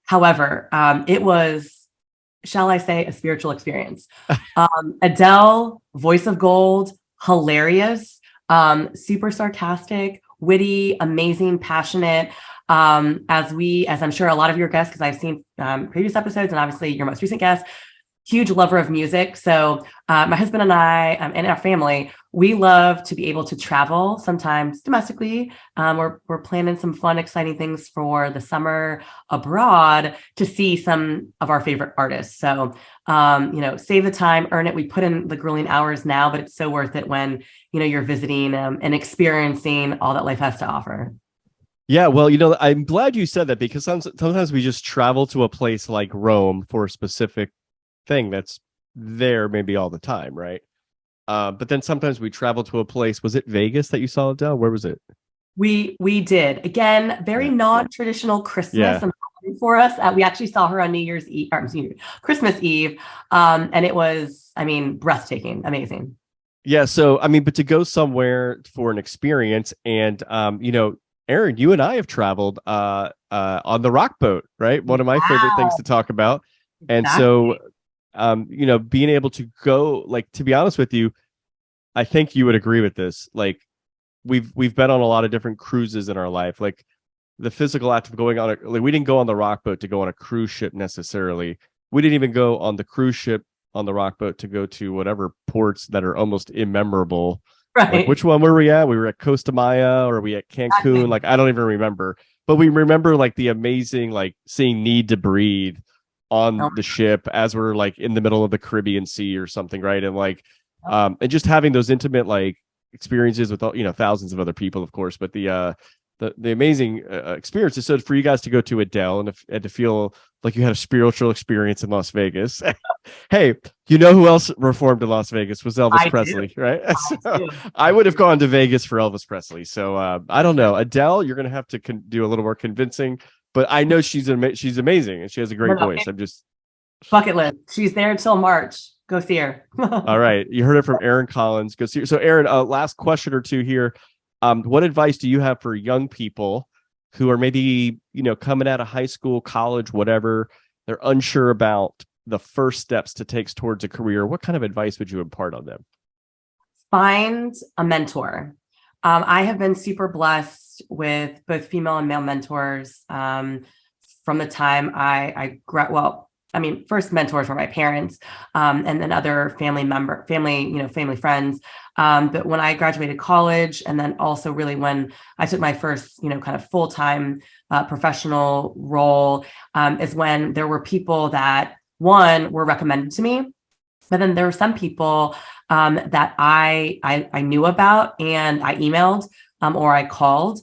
Speaker 2: However, it was, shall I say, a spiritual experience. Adele, voice of gold, hilarious, super sarcastic, witty, amazing, passionate. As I'm sure a lot of your guests, because I've seen previous episodes and obviously your most recent guest, huge lover of music. So my husband and I and our family, we love to be able to travel sometimes domestically. We're planning some fun, exciting things for the summer abroad to see some of our favorite artists. So, save the time, earn it. We put in the grueling hours now, but it's so worth it when, you're visiting and experiencing all that life has to offer.
Speaker 1: Yeah, well, I'm glad you said that, because sometimes we just travel to a place like Rome for a specific thing that's there maybe all the time, right? But then sometimes we travel to a place. Was it Vegas that you saw Adele? Where was it?
Speaker 2: We did. Again, very non-traditional Christmas for us. We actually saw her on New Year's Eve, or Christmas Eve, and it was, breathtaking, amazing.
Speaker 1: Yeah. So but to go somewhere for an experience, and Erin, you and I have traveled on the rock boat, right? One of my favorite things to talk about. And so being able to go, like, to be honest with you, I think you would agree with this. Like, we've been on a lot of different cruises in our life. Like, the physical act of going on we didn't go on the rock boat to go on a cruise ship necessarily. We didn't even go on the cruise ship on the rock boat to go to whatever ports that are almost immemorable. Right. Like, which one were we at? We were at Costa Maya, or are we at Cancun? Exactly. Like, I don't even remember. But we remember, like, the amazing, like, seeing Need to Breathe on the ship as we're, like, in the middle of the Caribbean Sea or something, right? And like, and just having those intimate, like, experiences with thousands of other people, of course, but the amazing experiences. So for you guys to go to Adele and to feel like you had a spiritual experience in Las Vegas. Hey, who else performed in Las Vegas? Was Elvis Presley, right? So I would have gone to Vegas for Elvis Presley. So I don't know, Adele, you're gonna have to do a little more convincing. But I know she's amazing, and she has a great voice. I'm just
Speaker 2: bucket list. She's there until March. Go see her.
Speaker 1: All right, you heard it from Erin Collins. Go see her. So, Erin, last question or two here. What advice do you have for young people who are maybe coming out of high school, college, whatever? They're unsure about the first steps to take towards a career. What kind of advice would you impart on them?
Speaker 2: Find a mentor. I have been super blessed with both female and male mentors from the time first mentors were my parents, and then other family friends. But when I graduated college, and then also really when I took my first, kind of full-time professional role, is when there were people that, one, were recommended to me, but then there were some people that I knew about, and I emailed or I called.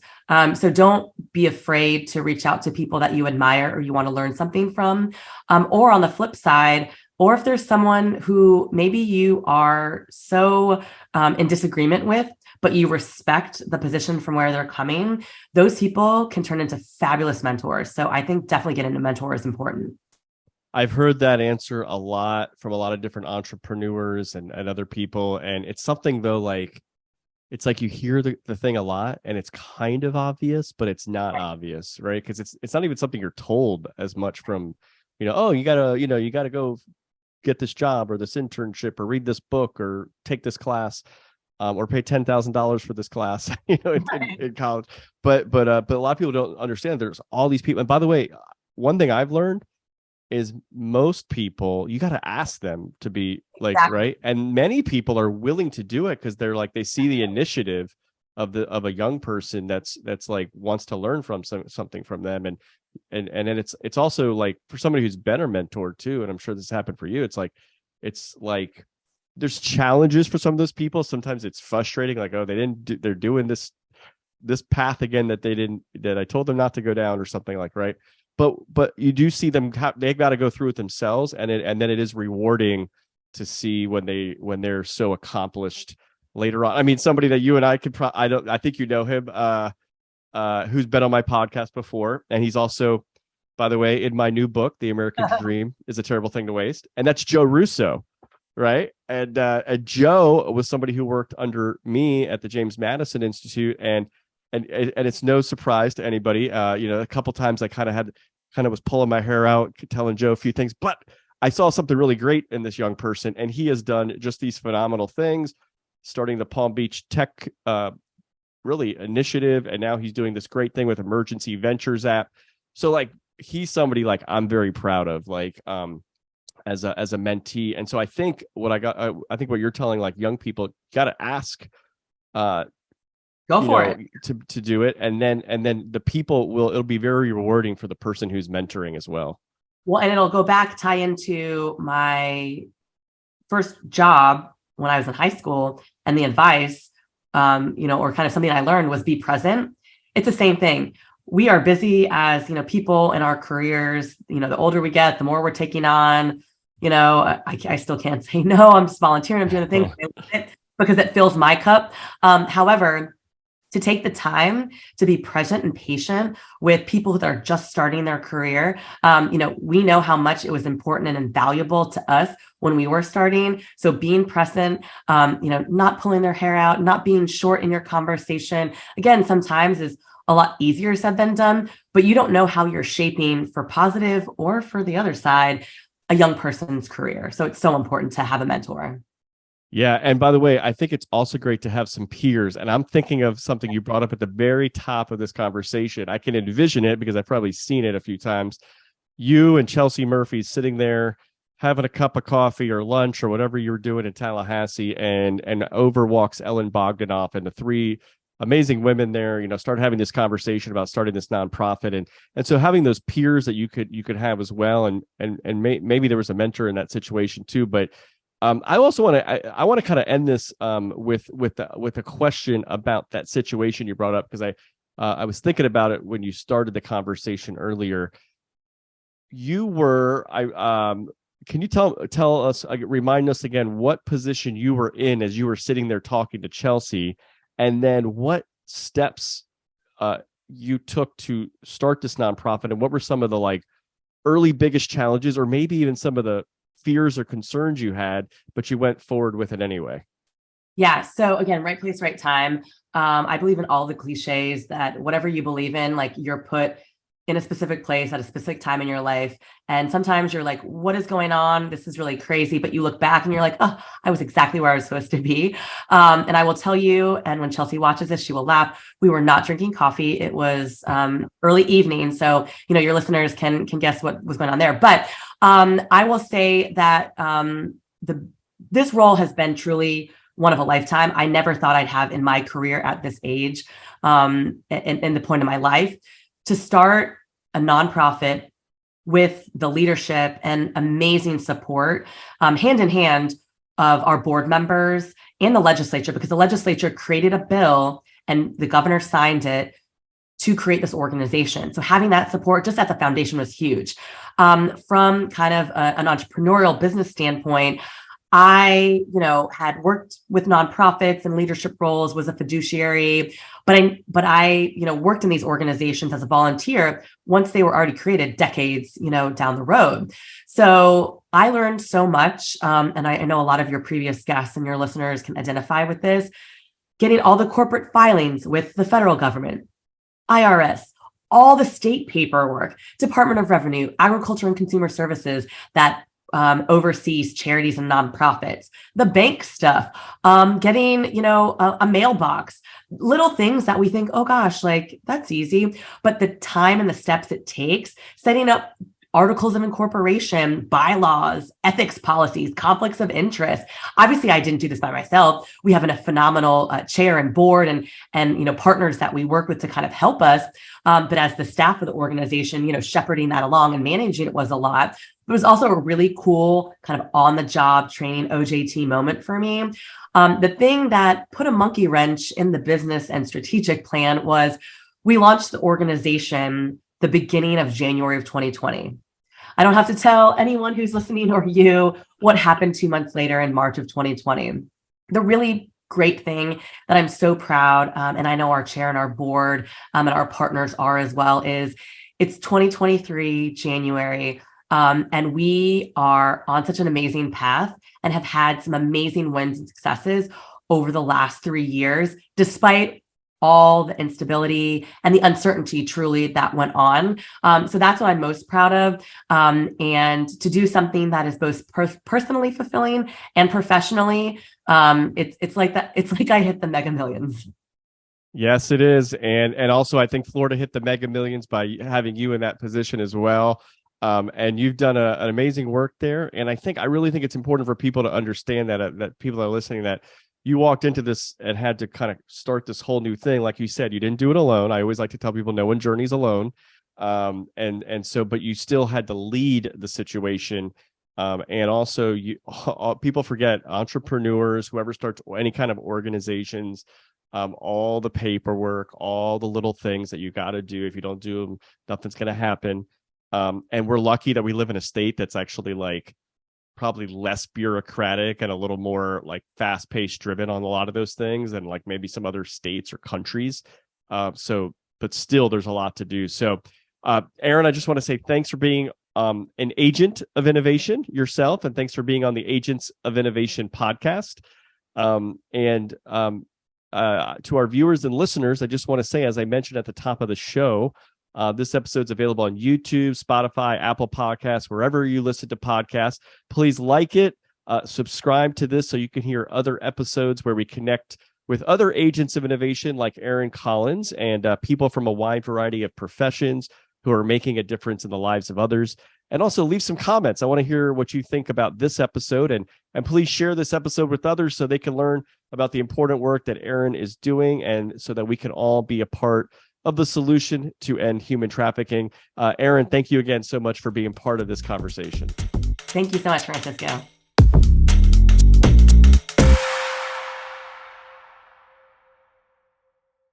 Speaker 2: So don't be afraid to reach out to people that you admire or you want to learn something from. Or on the flip side, or if there's someone who maybe you are so in disagreement with, but you respect the position from where they're coming, those people can turn into fabulous mentors. So I think definitely getting a mentor is important.
Speaker 1: I've heard that answer a lot from a lot of different entrepreneurs and other people. And it's something, though, like, it's like you hear the thing a lot and it's kind of obvious, but it's not obvious, right? Because it's not even something you're told as much from, oh, you gotta go get this job or this internship or read this book or take this class, or pay $10,000 for this class, in college. But a lot of people don't understand there's all these people. And by the way, one thing I've learned is most people, you got to ask them to be like, right. And many people are willing to do it because they're like, they see the initiative of a young person that's like wants to learn from something from them. And then it's also like for somebody who's been a mentor too. And I'm sure this happened for you. It's like there's challenges for some of those people. Sometimes it's frustrating. Like, oh, they're doing this path again that I told them not to go down or something like, right. But you do see them, they've got to go through it themselves. And then it is rewarding to see when they're so accomplished later on. I mean, somebody that you and I could I think you know him, who's been on my podcast before. And he's also, by the way, in my new book, The American Dream is a Terrible Thing to Waste. And that's Joe Russo, right? And Joe was somebody who worked under me at the James Madison Institute. And it's no surprise to anybody. A couple times I kind of was pulling my hair out, telling Joe a few things, but I saw something really great in this young person, and he has done just these phenomenal things, starting the Palm Beach Tech really initiative, and now he's doing this great thing with Emergency Ventures app. So like he's somebody like I'm very proud of, like as a mentee. And so I think what you're telling like young people, got to ask.
Speaker 2: Go for it
Speaker 1: to do it, and then the people it'll be very rewarding for the person who's mentoring as well.
Speaker 2: Well, and it'll tie into my first job when I was in high school, and the advice, or kind of something I learned was be present. It's the same thing. We are busy as people in our careers. The older we get, the more we're taking on. I still can't say no. I'm just volunteering. I'm doing the thing because it fills my cup. However, to take the time to be present and patient with people that are just starting their career. We know how much it was important and invaluable to us when we were starting. So being present, not pulling their hair out, not being short in your conversation, again, sometimes is a lot easier said than done, but you don't know how you're shaping, for positive or for the other side, a young person's career. So it's so important to have a mentor.
Speaker 1: Yeah. And by the way, I think it's also great to have some peers. And I'm thinking of something you brought up at the very top of this conversation. I can envision it because I've probably seen it a few times. You and Chelsea Murphy sitting there having a cup of coffee or lunch or whatever you were doing in Tallahassee, and over walks Ellen Bogdanoff and the three amazing women there, start having this conversation about starting this nonprofit. And so having those peers that you could have as well. And maybe there was a mentor in that situation too, but I also want to kind of end this with a question about that situation you brought up, because I was thinking about it when you started the conversation earlier. Can you tell us, remind us again what position you were in as you were sitting there talking to Chelsea, and then what steps you took to start this nonprofit, and what were some of the like early biggest challenges, or maybe even some of the fears or concerns you had, but you went forward with it anyway?
Speaker 2: Yeah. So again, right place, right time. I believe in all the cliches that whatever you believe in, like you're put in a specific place at a specific time in your life. And sometimes you're like, what is going on? This is really crazy. But you look back and you're like, oh, I was exactly where I was supposed to be. And I will tell you, and when Chelsea watches this, she will laugh. We were not drinking coffee. It was early evening. So, your listeners can guess what was going on there. But I will say that this role has been truly one of a lifetime. I never thought I'd have in my career at this age, in the point of my life, to start a nonprofit with the leadership and amazing support, hand in hand, of our board members and the legislature, because the legislature created a bill and the governor signed it to create this organization. So having that support just at the foundation was huge. From kind of an entrepreneurial business standpoint, I, had worked with nonprofits and leadership roles, was a fiduciary, but I, worked in these organizations as a volunteer once they were already created decades, down the road. So I learned so much. And I know a lot of your previous guests and your listeners can identify with this. getting all the corporate filings with the federal government, IRS, all the state paperwork, Department of Revenue, Agriculture and Consumer Services that oversees charities and nonprofits, the bank stuff, getting, a mailbox, little things that we think, oh gosh, like that's easy. But the time and the steps it takes, setting up articles of incorporation, bylaws, ethics policies, conflicts of interest. Obviously, I didn't do this by myself. We have a phenomenal chair and board and partners that we work with to kind of help us. But as the staff of the organization, shepherding that along and managing it was a lot. It was also a really cool kind of on-the-job training OJT moment for me. The thing that put a monkey wrench in the business and strategic plan was we launched the organization the beginning of January of 2020. I don't have to tell anyone who's listening or you what happened 2 months later in March of 2020. The really great thing that I'm so proud, and I know our chair and our board and our partners are as well, is it's 2023 January, and we are on such an amazing path and have had some amazing wins and successes over the last 3 years, despite all the instability and the uncertainty truly that went on. So that's what I'm most proud of. And to do something that is both personally fulfilling and professionally, it's like that. It's like I hit the mega millions.
Speaker 1: Yes, it is. And also I think Florida hit the mega millions by having you in that position as well. And you've done an amazing work there. And I really think it's important for people to understand that people that are listening, that you walked into this and had to kind of start this whole new thing. Like you said, you didn't do it alone. I always like to tell people no one journeys alone. But you still had to lead the situation. And also people forget, entrepreneurs, whoever starts any kind of organizations, all the paperwork, all the little things that you got to do. If you don't do them, nothing's going to happen. And we're lucky that we live in a state that's actually like probably less bureaucratic and a little more like fast-paced driven on a lot of those things and like maybe some other states or countries. But still there's a lot to do. So Erin, I just want to say thanks for being an agent of innovation yourself, and thanks for being on the Agents of Innovation podcast. To our viewers and listeners, I just want to say, as I mentioned at the top of the show, this episode's available on YouTube, Spotify, Apple Podcasts, wherever you listen to podcasts. Please like it, subscribe to this so you can hear other episodes where we connect with other agents of innovation like Erin Collins and people from a wide variety of professions who are making a difference in the lives of others. And also leave some comments. I want to hear what you think about this episode, and please share this episode with others so they can learn about the important work that Erin is doing, and so that we can all be a part of the solution to end human trafficking. Erin, thank you again so much for being part of this conversation.
Speaker 2: Thank you so much, Francisco.